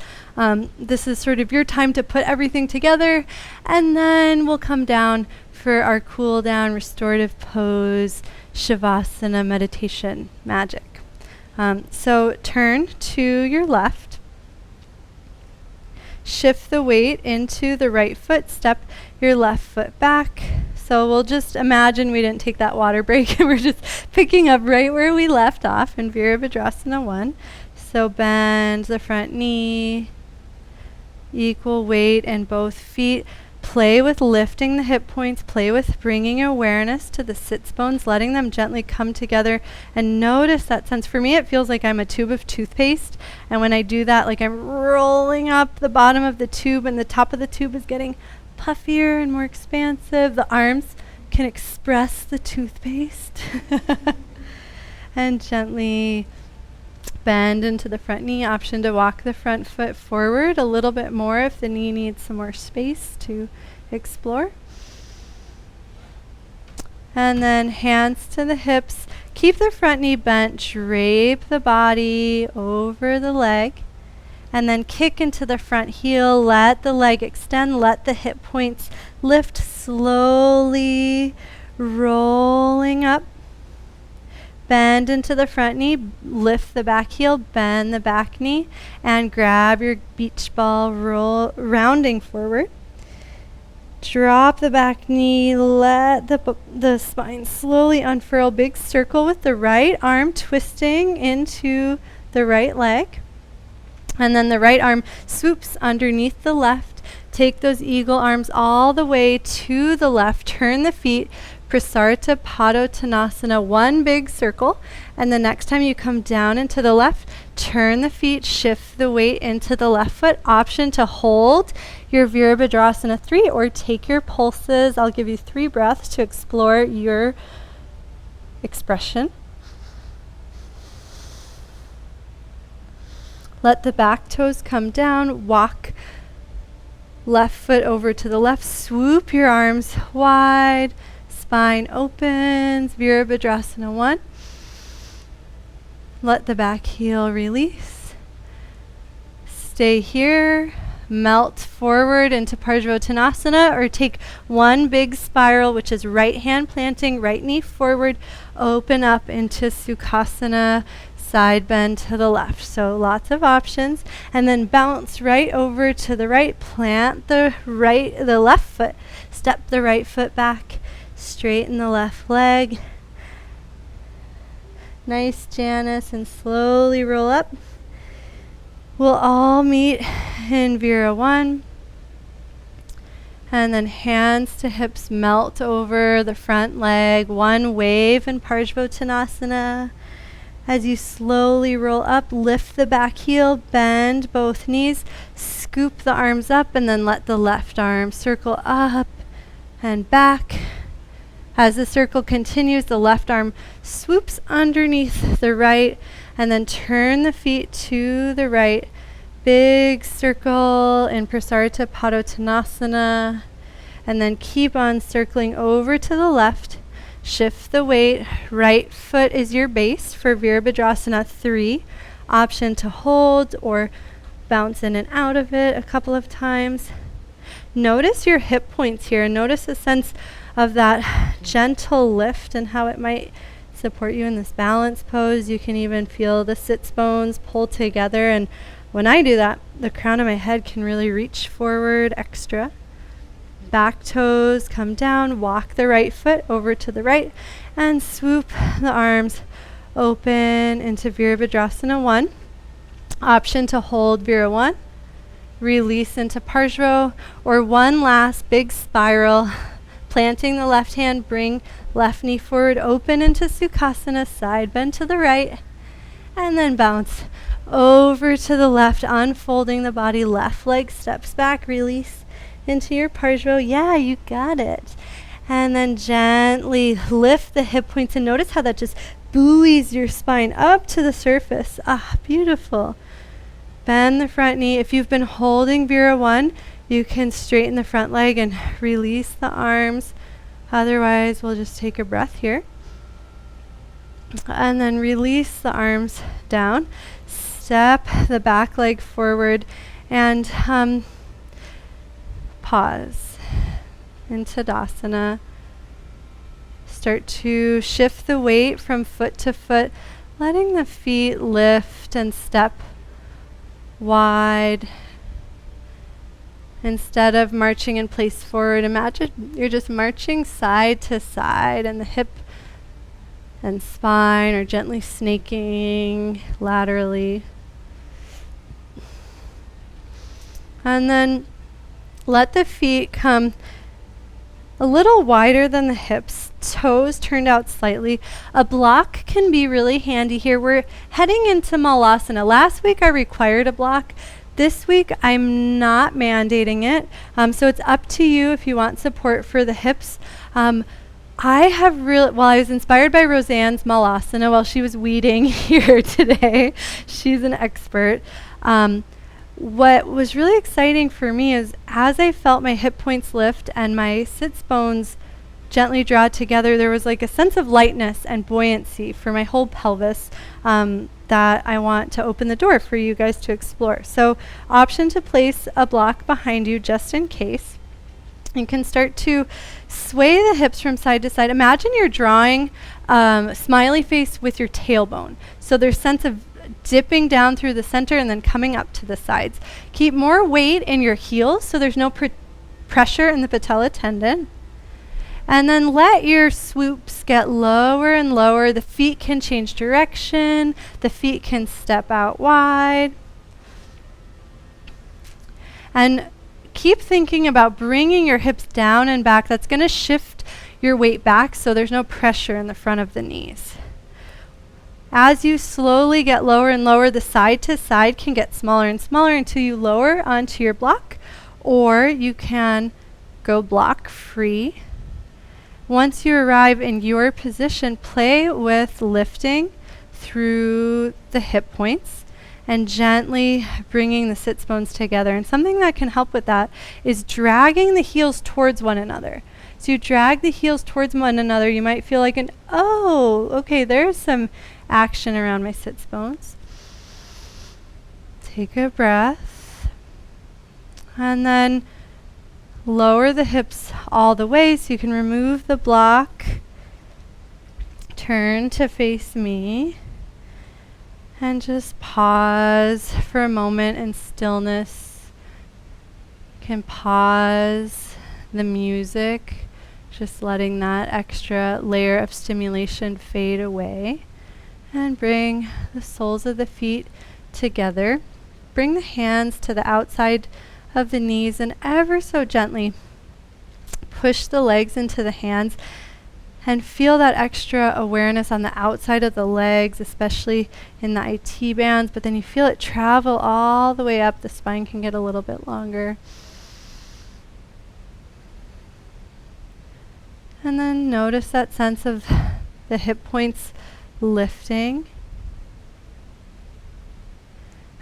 This is sort of your time to put everything together, and then we'll come down for our cool down, restorative pose, Savasana meditation magic. So turn to your left. Shift the weight into the right foot. Step your left foot back. So we'll just imagine we didn't take that water break and we're just picking up right where we left off in Veerabhadrasana 1. So bend the front knee, equal weight in both feet. Play with lifting the hip points. Play with bringing awareness to the sits bones, letting them gently come together, and notice that sense. For me, it feels like I'm a tube of toothpaste, and when I do that, like I'm rolling up the bottom of the tube, and the top of the tube is getting puffier and more expansive. The arms can express the toothpaste. And gently bend into the front knee. Option to walk the front foot forward a little bit more if the knee needs some more space to explore. And then hands to the hips. Keep the front knee bent. Drape the body over the leg. And then kick into the front heel. Let the leg extend. Let the hip points lift slowly, rolling up. bend into the front knee, lift the back heel, bend the back knee, and grab your beach ball, roll, rounding forward. Drop the back knee, let the spine slowly unfurl, big circle with the right arm twisting into the right leg. And then the right arm swoops underneath the left. Take those eagle arms all the way to the left. Turn the feet, Prasarita Tanasana, one big circle. And the next time you come down into the left, turn the feet, shift the weight into the left foot. Option to hold your Veerabhadrasana 3 or take your pulses. I'll give you 3 breaths to explore your expression. Let the back toes come down. Walk left foot over to the left. Swoop your arms wide. Spine opens. Veerabhadrasana 1. Let the back heel release. Stay here. Melt forward into Tanasana, or take one big spiral, which is right hand planting, right knee forward. Open up into Sukhasana. Side bend to the left. So lots of options. And then bounce right over to the right. Plant the left foot. Step the right foot back. Straighten the left leg. Nice, Janice. And slowly roll up. We'll all meet in Veera 1. And then hands to hips melt over the front leg. One wave in Tanasana. As you slowly roll up, lift the back heel, bend both knees, scoop the arms up, and then let the left arm circle up and back. As the circle continues, the left arm swoops underneath the right, and then turn the feet to the right. Big circle in Prasarita Tanasana, and then keep on circling over to the left. Shift the weight. Right foot is your base for Veerabhadrasana 3. Option to hold or bounce in and out of it a couple of times. Notice your hip points here. Notice a sense of that gentle lift and how it might support you in this balance pose. You can even feel the sits bones pull together, and when I do that, the crown of my head can really reach forward extra. Back toes come down, walk the right foot over to the right, and swoop the arms open into Veerabhadrasana 1. Option to hold Veera 1, release into Parshva, or one last big spiral. Planting the left hand, bring left knee forward, open into Sukhasana, side bend to the right, and then bounce over to the left, unfolding the body, left leg steps back, release into your Parshva. Yeah, you got it. And then gently lift the hip points, and notice how that just buoys your spine up to the surface. Ah, beautiful. Bend the front knee. If you've been holding Veera 1, you can straighten the front leg and release the arms. Otherwise, we'll just take a breath here. And then release the arms down. Step the back leg forward and pause in Tadasana. Start to shift the weight from foot to foot, letting the feet lift and step wide. Instead of marching in place forward, imagine you're just marching side to side, and the hip and spine are gently snaking laterally. And then let the feet come a little wider than the hips, toes turned out slightly. A block can be really handy here. We're heading into Malasana. Last week I required a block. This week I'm not mandating it. So it's up to you if you want support for the hips. I was inspired by Roseanne's Malasana while she was weeding here today. She's an expert. What was really exciting for me is as I felt my hip points lift and my sits bones gently draw together, there was like a sense of lightness and buoyancy for my whole pelvis that I want to open the door for you guys to explore. So option to place a block behind you just in case. You can start to sway the hips from side to side. Imagine you're drawing a smiley face with your tailbone. So there's sense of dipping down through the center and then coming up to the sides. Keep more weight in your heels so there's no pressure in the patella tendon. And then let your swoops get lower and lower. The feet can change direction. The feet can step out wide. And keep thinking about bringing your hips down and back. That's going to shift your weight back so there's no pressure in the front of the knees. As you slowly get lower and lower, the side to side can get smaller and smaller until you lower onto your block, or you can go block free. Once you arrive in your position, play with lifting through the hip points and gently bringing the sits bones together. And something that can help with that is dragging the heels towards one another. So you drag the heels towards one another. You might feel like okay, there's some action around my sits bones. Take a breath. And then lower the hips all the way so you can remove the block. Turn to face me. And just pause for a moment in stillness. You can pause the music, just letting that extra layer of stimulation fade away. And bring the soles of the feet together. Bring the hands to the outside of the knees and ever so gently push the legs into the hands. And feel that extra awareness on the outside of the legs, especially in the IT bands, but then you feel it travel all the way up. The spine can get a little bit longer. And then notice that sense of the hip points lifting.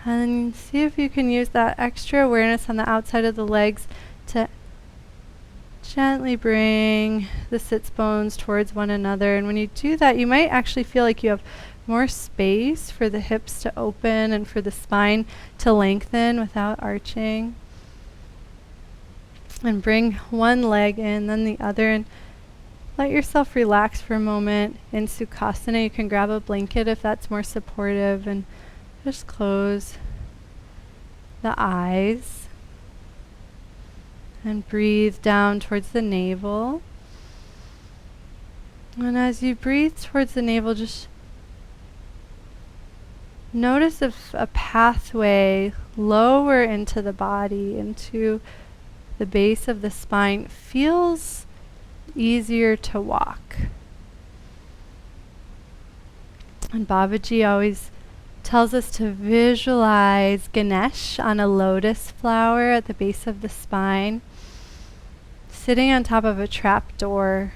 And then see if you can use that extra awareness on the outside of the legs to gently bring the sits bones towards one another. And when you do that, you might actually feel like you have more space for the hips to open and for the spine to lengthen without arching. And bring one leg in, then the other, and let yourself relax for a moment. In Sukhasana, you can grab a blanket if that's more supportive, and just close the eyes. And breathe down towards the navel. And as you breathe towards the navel, just notice if a pathway lower into the body, into the base of the spine, feels easier to walk. And Babaji always tells us to visualize Ganesh on a lotus flower at the base of the spine, sitting on top of a trap door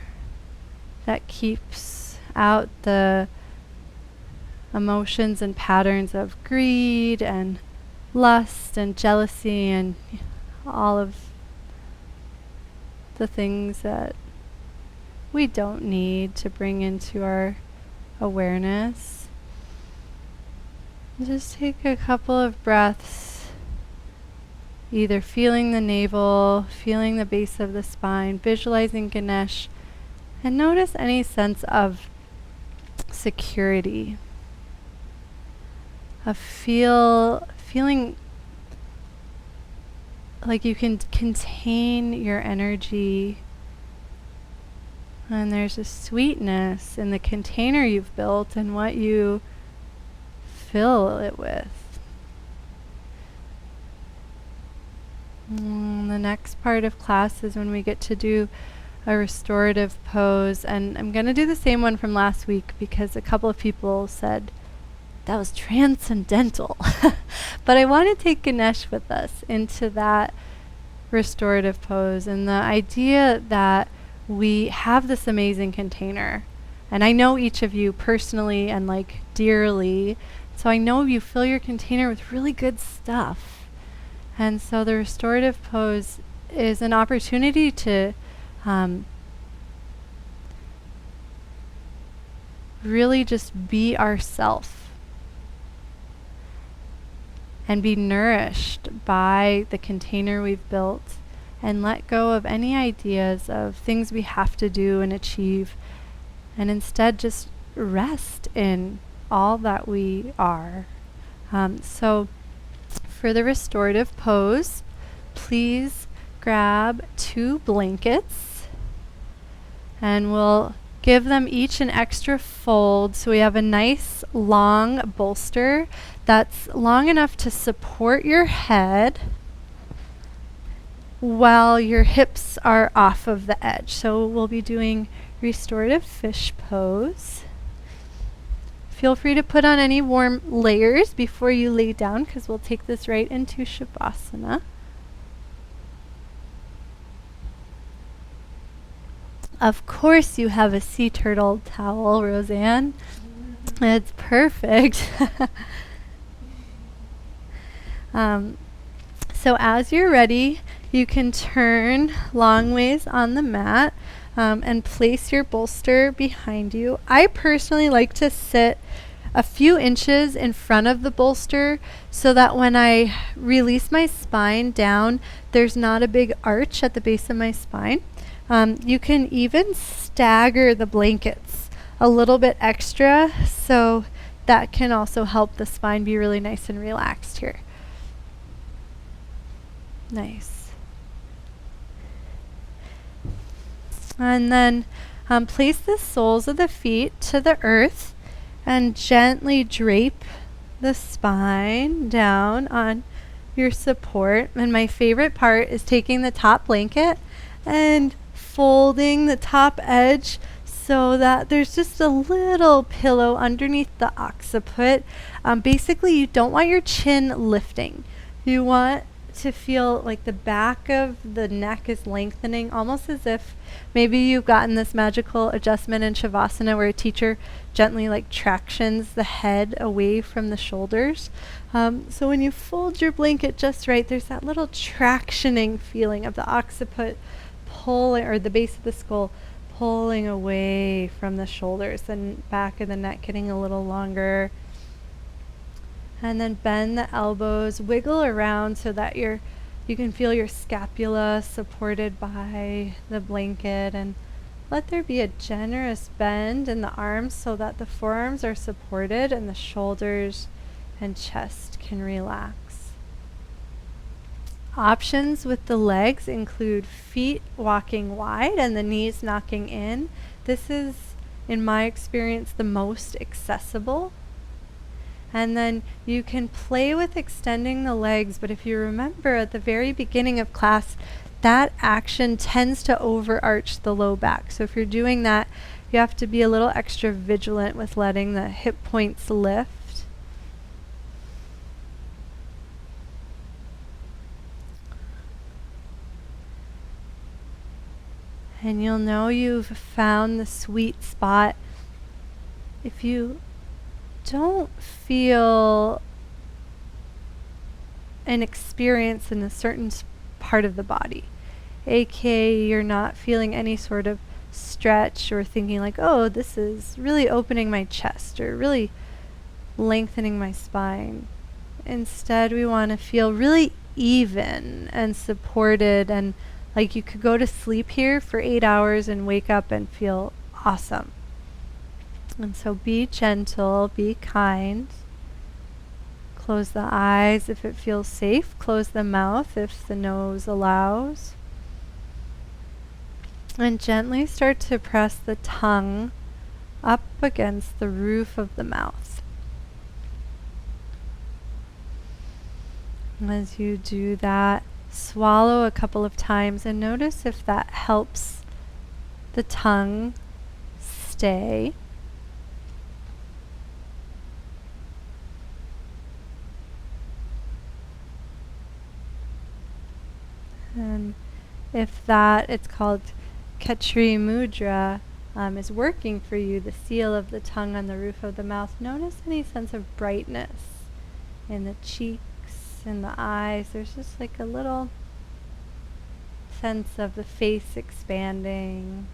that keeps out the emotions and patterns of greed and lust and jealousy and all of the things that we don't need to bring into our awareness. Just take a couple of breaths, either feeling the navel, feeling the base of the spine, visualizing Ganesh, and notice any sense of security, of feeling like you can contain your energy, and there's a sweetness in the container you've built and what you fill it with. The next part of class is when we get to do a restorative pose, and I'm going to do the same one from last week because a couple of people said that was transcendental. But I want to take Ganesh with us into that restorative pose, and the idea that we have this amazing container, and I know each of you personally and like dearly, so I know you fill your container with really good stuff. And so the restorative pose is an opportunity to really just be ourself and be nourished by the container we've built and let go of any ideas of things we have to do and achieve, and instead just rest in all that we are. So for the restorative pose, please grab 2 blankets, and we'll give them each an extra fold so we have a nice long bolster that's long enough to support your head while your hips are off of the edge. So we'll be doing restorative fish pose. Feel free to put on any warm layers before you lay down, because we'll take this right into Shavasana. Of course you have a sea turtle towel, Roseanne. It's perfect. So as you're ready, you can turn long ways on the mat and place your bolster behind you. I personally like to sit a few inches in front of the bolster so that when I release my spine down, there's not a big arch at the base of my spine. You can even stagger the blankets a little bit extra, so that can also help the spine be really nice and relaxed here. Nice. And then place the soles of the feet to the earth and gently drape the spine down on your support. And my favorite part is taking the top blanket and folding the top edge so that there's just a little pillow underneath the occiput. Basically, you don't want your chin lifting. You want to feel like the back of the neck is lengthening, almost as if maybe you've gotten this magical adjustment in Shavasana where a teacher gently like tractions the head away from the shoulders. So when you fold your blanket just right, there's that little tractioning feeling of the occiput pulling, or the base of the skull pulling away from the shoulders, and back of the neck getting a little longer. And then bend the elbows, wiggle around so that you can feel your scapula supported by the blanket, and let there be a generous bend in the arms so that the forearms are supported and the shoulders and chest can relax. Options with the legs include feet walking wide and the knees knocking in. This is, in my experience, the most accessible. And then you can play with extending the legs, but if you remember at the very beginning of class, that action tends to overarch the low back. So if you're doing that, you have to be a little extra vigilant with letting the hip points lift. And you'll know you've found the sweet spot if you don't feel an experience in a certain part of the body, aka you're not feeling any sort of stretch or thinking like, oh, this is really opening my chest or really lengthening my spine. Instead, we want to feel really even and supported, and like you could go to sleep here for 8 hours and wake up and feel awesome. And so be gentle, be kind. Close the eyes if it feels safe. Close the mouth if the nose allows. And gently start to press the tongue up against the roof of the mouth. As you do that, swallow a couple of times and notice if that helps the tongue stay. And if that, it's called Khetri Mudra, is working for you, the seal of the tongue on the roof of the mouth, notice any sense of brightness in the cheeks, in the eyes. There's just like a little sense of the face expanding.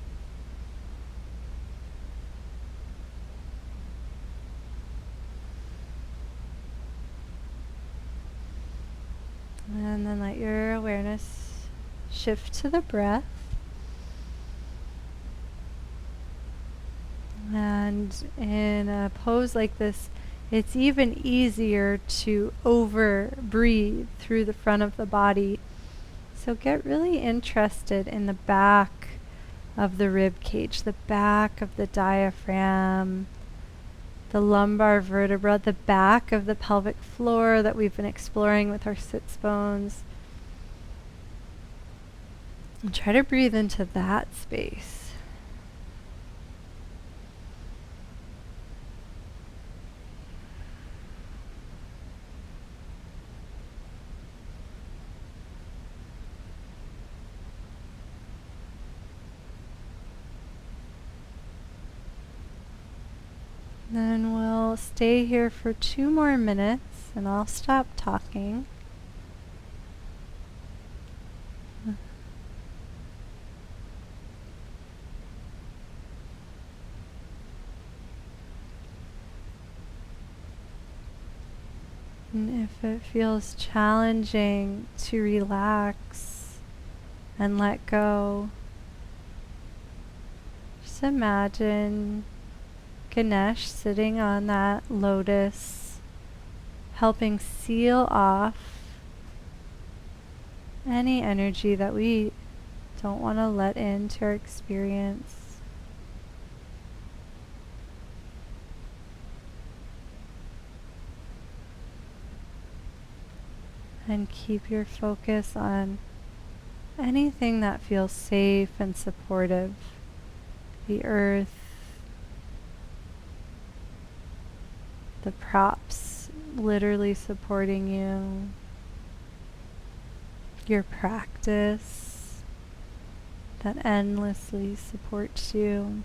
And then let your awareness shift to the breath. And in a pose like this, it's even easier to over breathe through the front of the body. So get really interested in the back of the rib cage, the back of the diaphragm, the lumbar vertebra, the back of the pelvic floor that we've been exploring with our sits bones. And try to breathe into that space. Then we'll stay here for 2 more minutes and I'll stop talking. And if it feels challenging to relax and let go, just imagine Ganesh sitting on that lotus, helping seal off any energy that we don't want to let into our experience. And keep your focus on anything that feels safe and supportive. The earth, the props literally supporting you, your practice that endlessly supports you.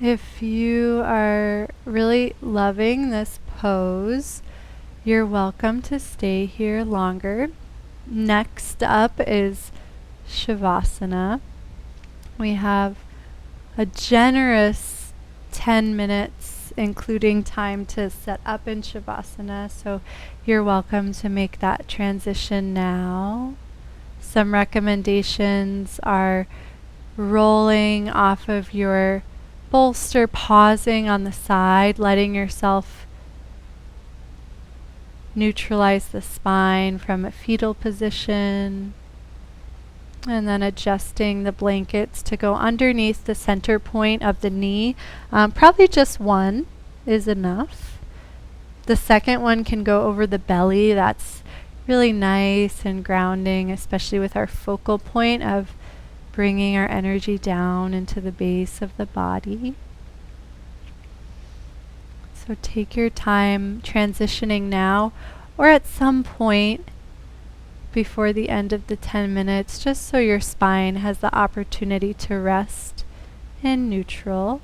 If you are really loving this pose, you're welcome to stay here longer. Next up is Shavasana. We have a generous 10 minutes, including time to set up in Shavasana, so you're welcome to make that transition now. Some recommendations are rolling off of your bolster, pausing on the side, letting yourself neutralize the spine from a fetal position, and then adjusting the blankets to go underneath the center point of the knee. Probably just one is enough. The second one can go over the belly. That's really nice and grounding, especially with our focal point of bringing our energy down into the base of the body. So take your time transitioning now or at some point before the end of the 10 minutes, just so your spine has the opportunity to rest in neutral.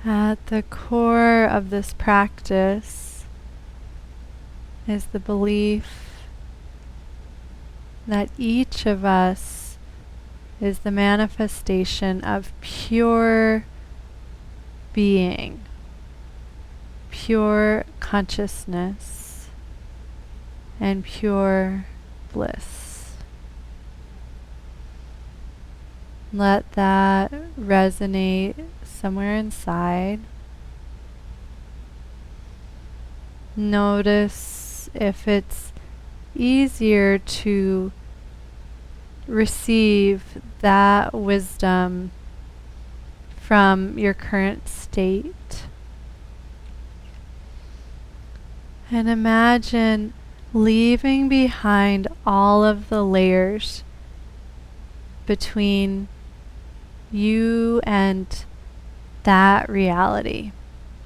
At the core of this practice is the belief that each of us is the manifestation of pure being, pure consciousness, and pure bliss. Let that resonate somewhere inside. Notice if it's easier to receive that wisdom from your current state. And imagine leaving behind all of the layers between you and that reality.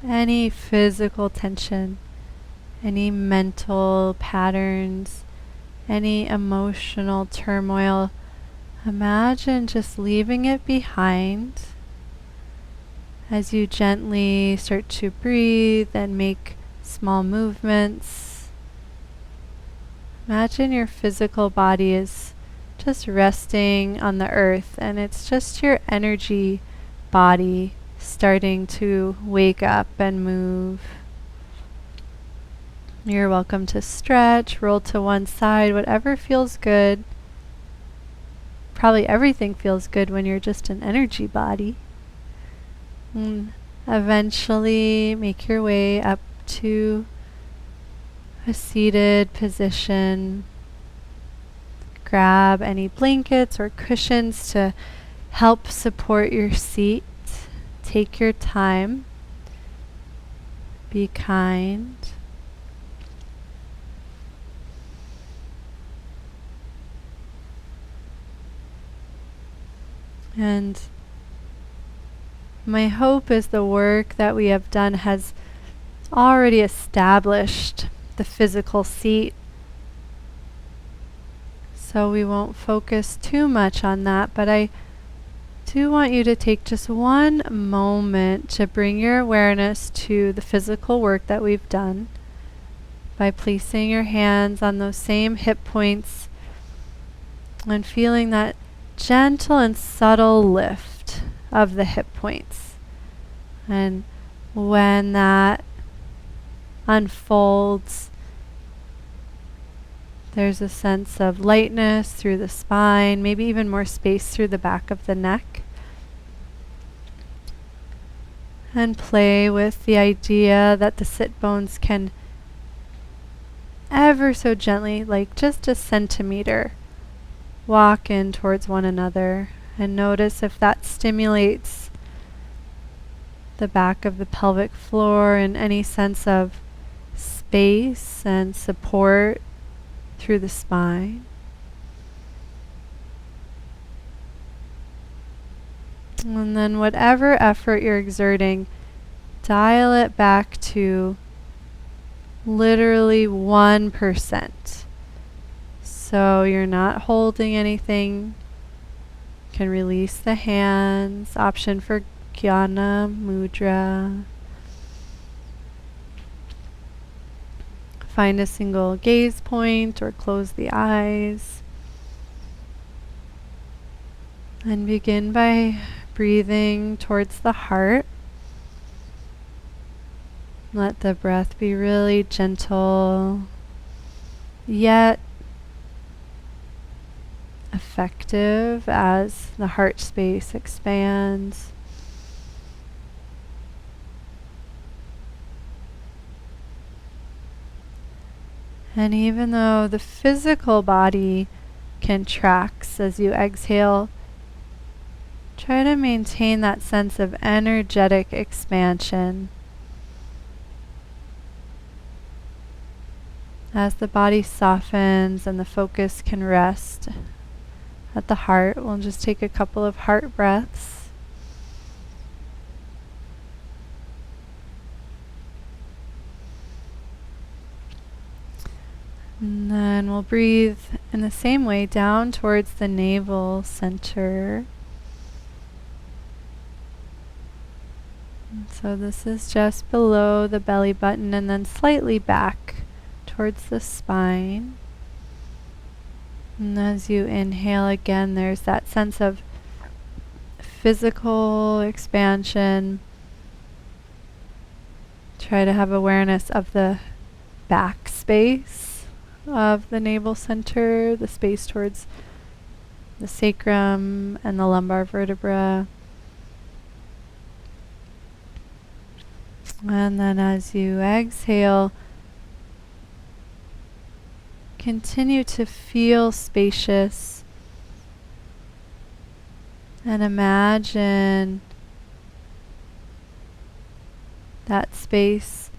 Any physical tension, any mental patterns, any emotional turmoil. Imagine just leaving it behind as you gently start to breathe and make small movements. Imagine your physical body is just resting on the earth, and it's just your energy body starting to wake up and move. You're welcome to stretch, roll to one side, whatever feels good. Probably everything feels good when you're just an energy body. And eventually make your way up to a seated position. Grab any blankets or cushions to help support your seat. Take your time. Be kind. And my hope is the work that we have done has already established the physical seat. So we won't focus too much on that, but I do want you to take just one moment to bring your awareness to the physical work that we've done by placing your hands on those same hip points and feeling that gentle and subtle lift of the hip points. And when that unfolds, there's a sense of lightness through the spine, maybe even more space through the back of the neck. And play with the idea that the sit bones can ever so gently, like just a centimeter, walk in towards one another, and notice if that stimulates the back of the pelvic floor and any sense of space and support through the spine. And then whatever effort you're exerting, dial it back to literally 1%. So you're not holding anything. You can release the hands. Option for Jnana Mudra. Find a single gaze point or close the eyes. And begin by breathing towards the heart. Let the breath be really gentle, yet effective as the heart space expands. And even though the physical body contracts as you exhale, try to maintain that sense of energetic expansion. As the body softens and the focus can rest at the heart, we'll just take a couple of heart breaths. And then we'll breathe in the same way down towards the navel center. So this is just below the belly button and then slightly back towards the spine. And as you inhale again, there's that sense of physical expansion. Try to have awareness of the back space of the navel center, the space towards the sacrum and the lumbar vertebra. And then as you exhale, continue to feel spacious and imagine that space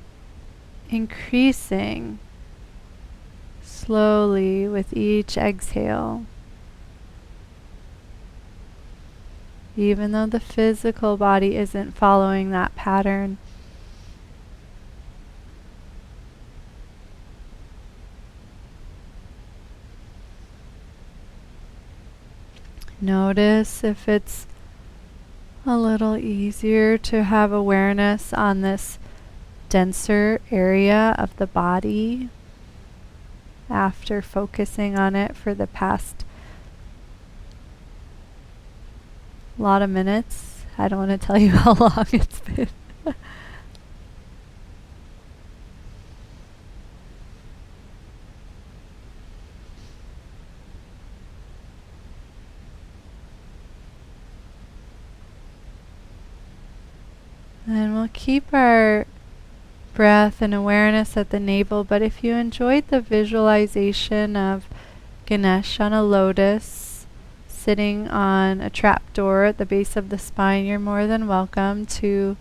increasing slowly with each exhale. Even though the physical body isn't following that pattern. Notice if it's a little easier to have awareness on this denser area of the body after focusing on it for the past lot of minutes. I don't want to tell you how long it's been. And we'll keep our breath and awareness at the navel, but if you enjoyed the visualization of Ganesh on a lotus, sitting on a trapdoor at the base of the spine, you're more than welcome to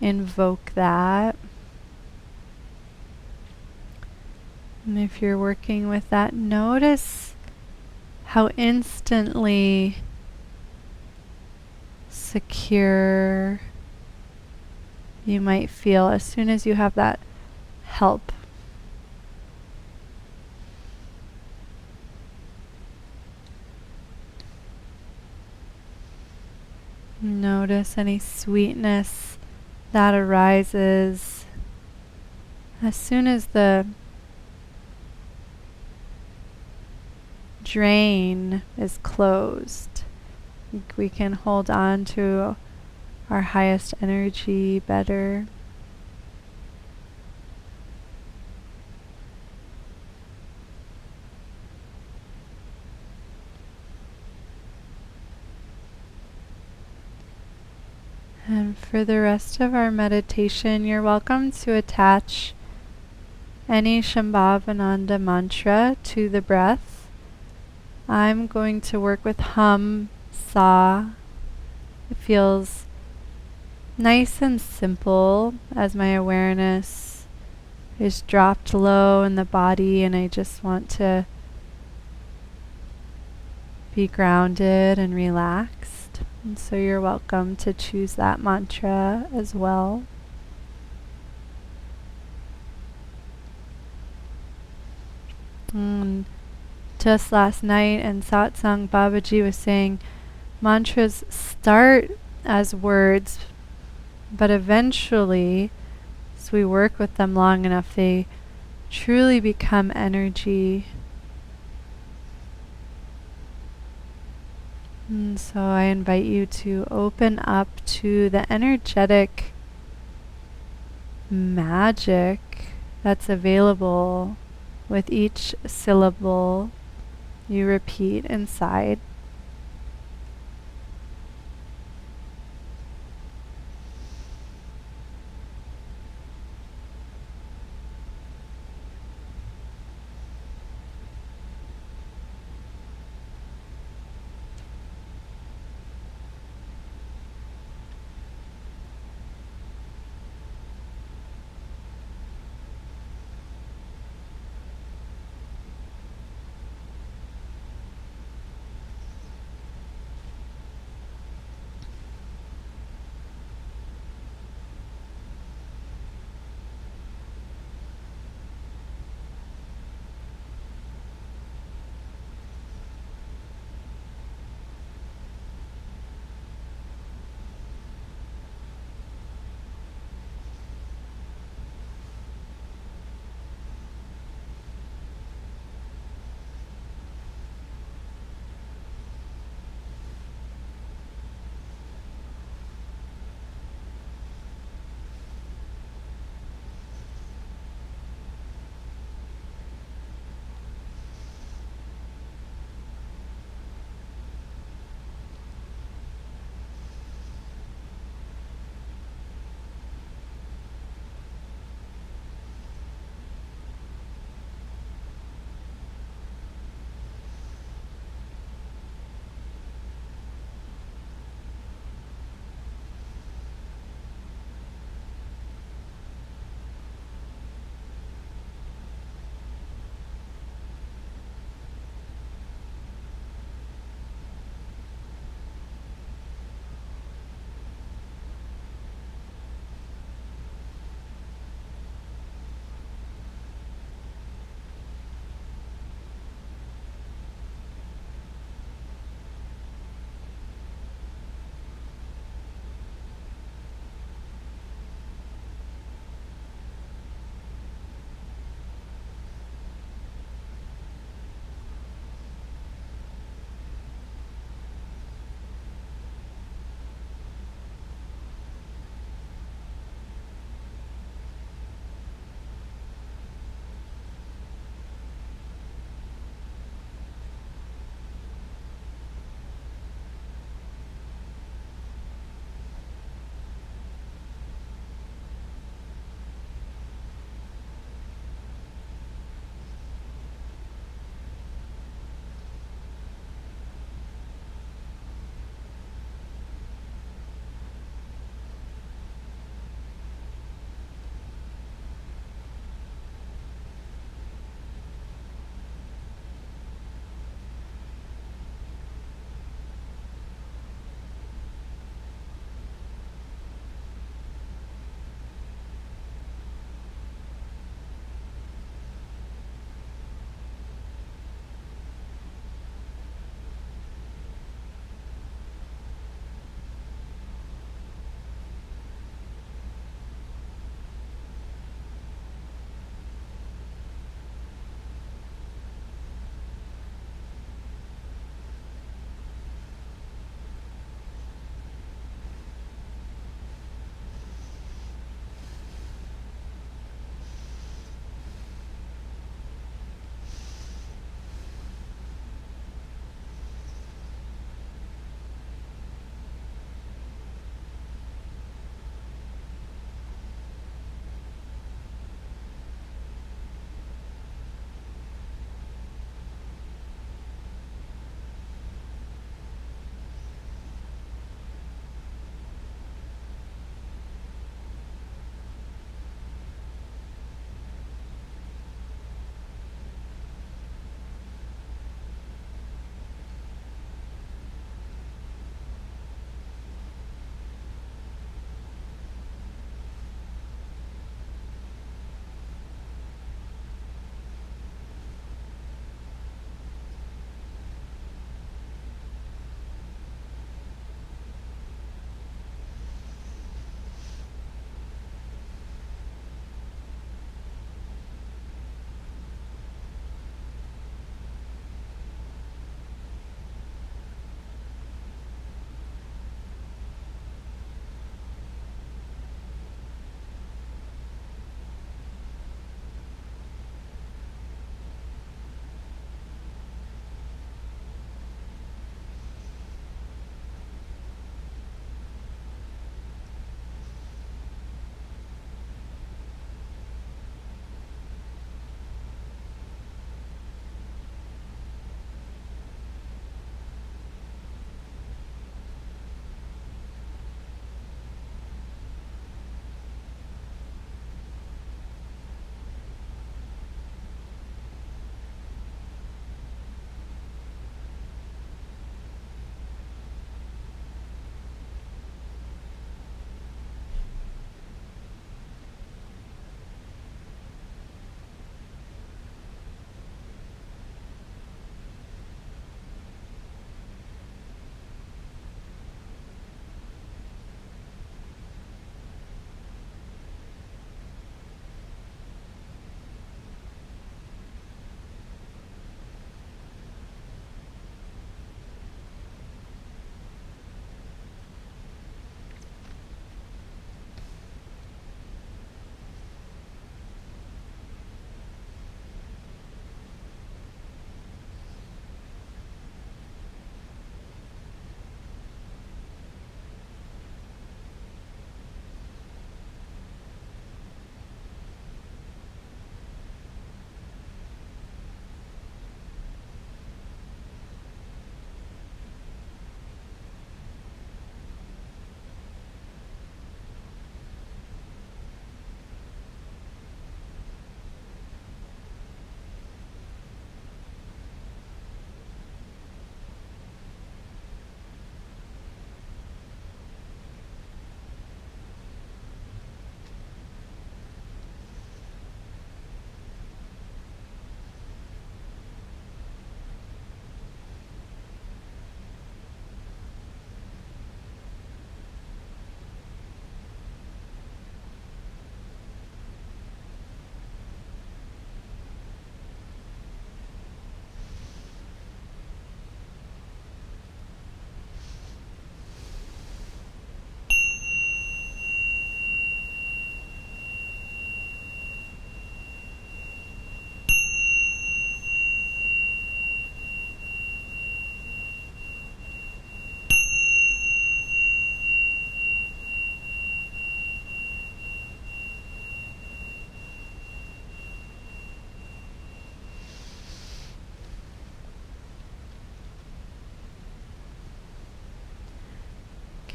invoke that. And if you're working with that, notice how instantly secure you might feel as soon as you have that help. Notice any sweetness that arises as soon as the drain is closed. We can hold on to our highest energy better. And for the rest of our meditation, you're welcome to attach any Shambhavananda mantra to the breath. I'm going to work with hum, sa. It feels nice and simple as my awareness is dropped low in the body and I just want to be grounded and relaxed. And so you're welcome to choose that mantra as well. Just last night in satsang, Babaji was saying mantras start as words, but eventually, as we work with them long enough, they truly become energy. And so I invite you to open up to the energetic magic that's available with each syllable you repeat inside.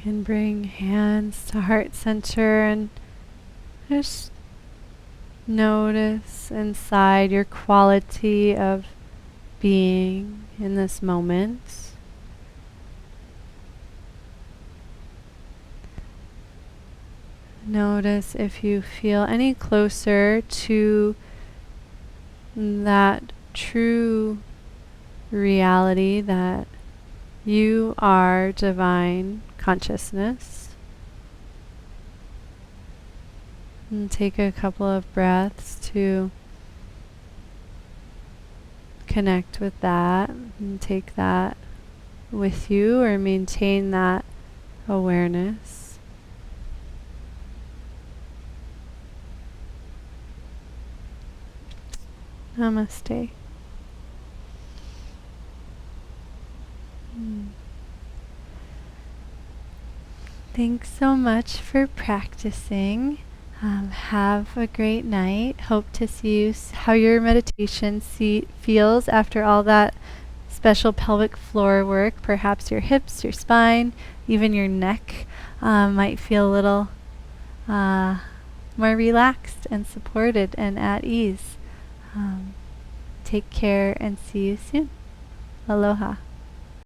can bring hands to heart center and just notice inside your quality of being in this moment. Notice if you feel any closer to that true reality that you are divine consciousness. And take a couple of breaths to connect with that and take that with you, or maintain that awareness. Namaste. Thanks so much for practicing. Have a great night. Hope to see you how your meditation feels after all that special pelvic floor work. Perhaps your hips, your spine, even your neck might feel a little more relaxed and supported and at ease. Take care and see you soon. Aloha.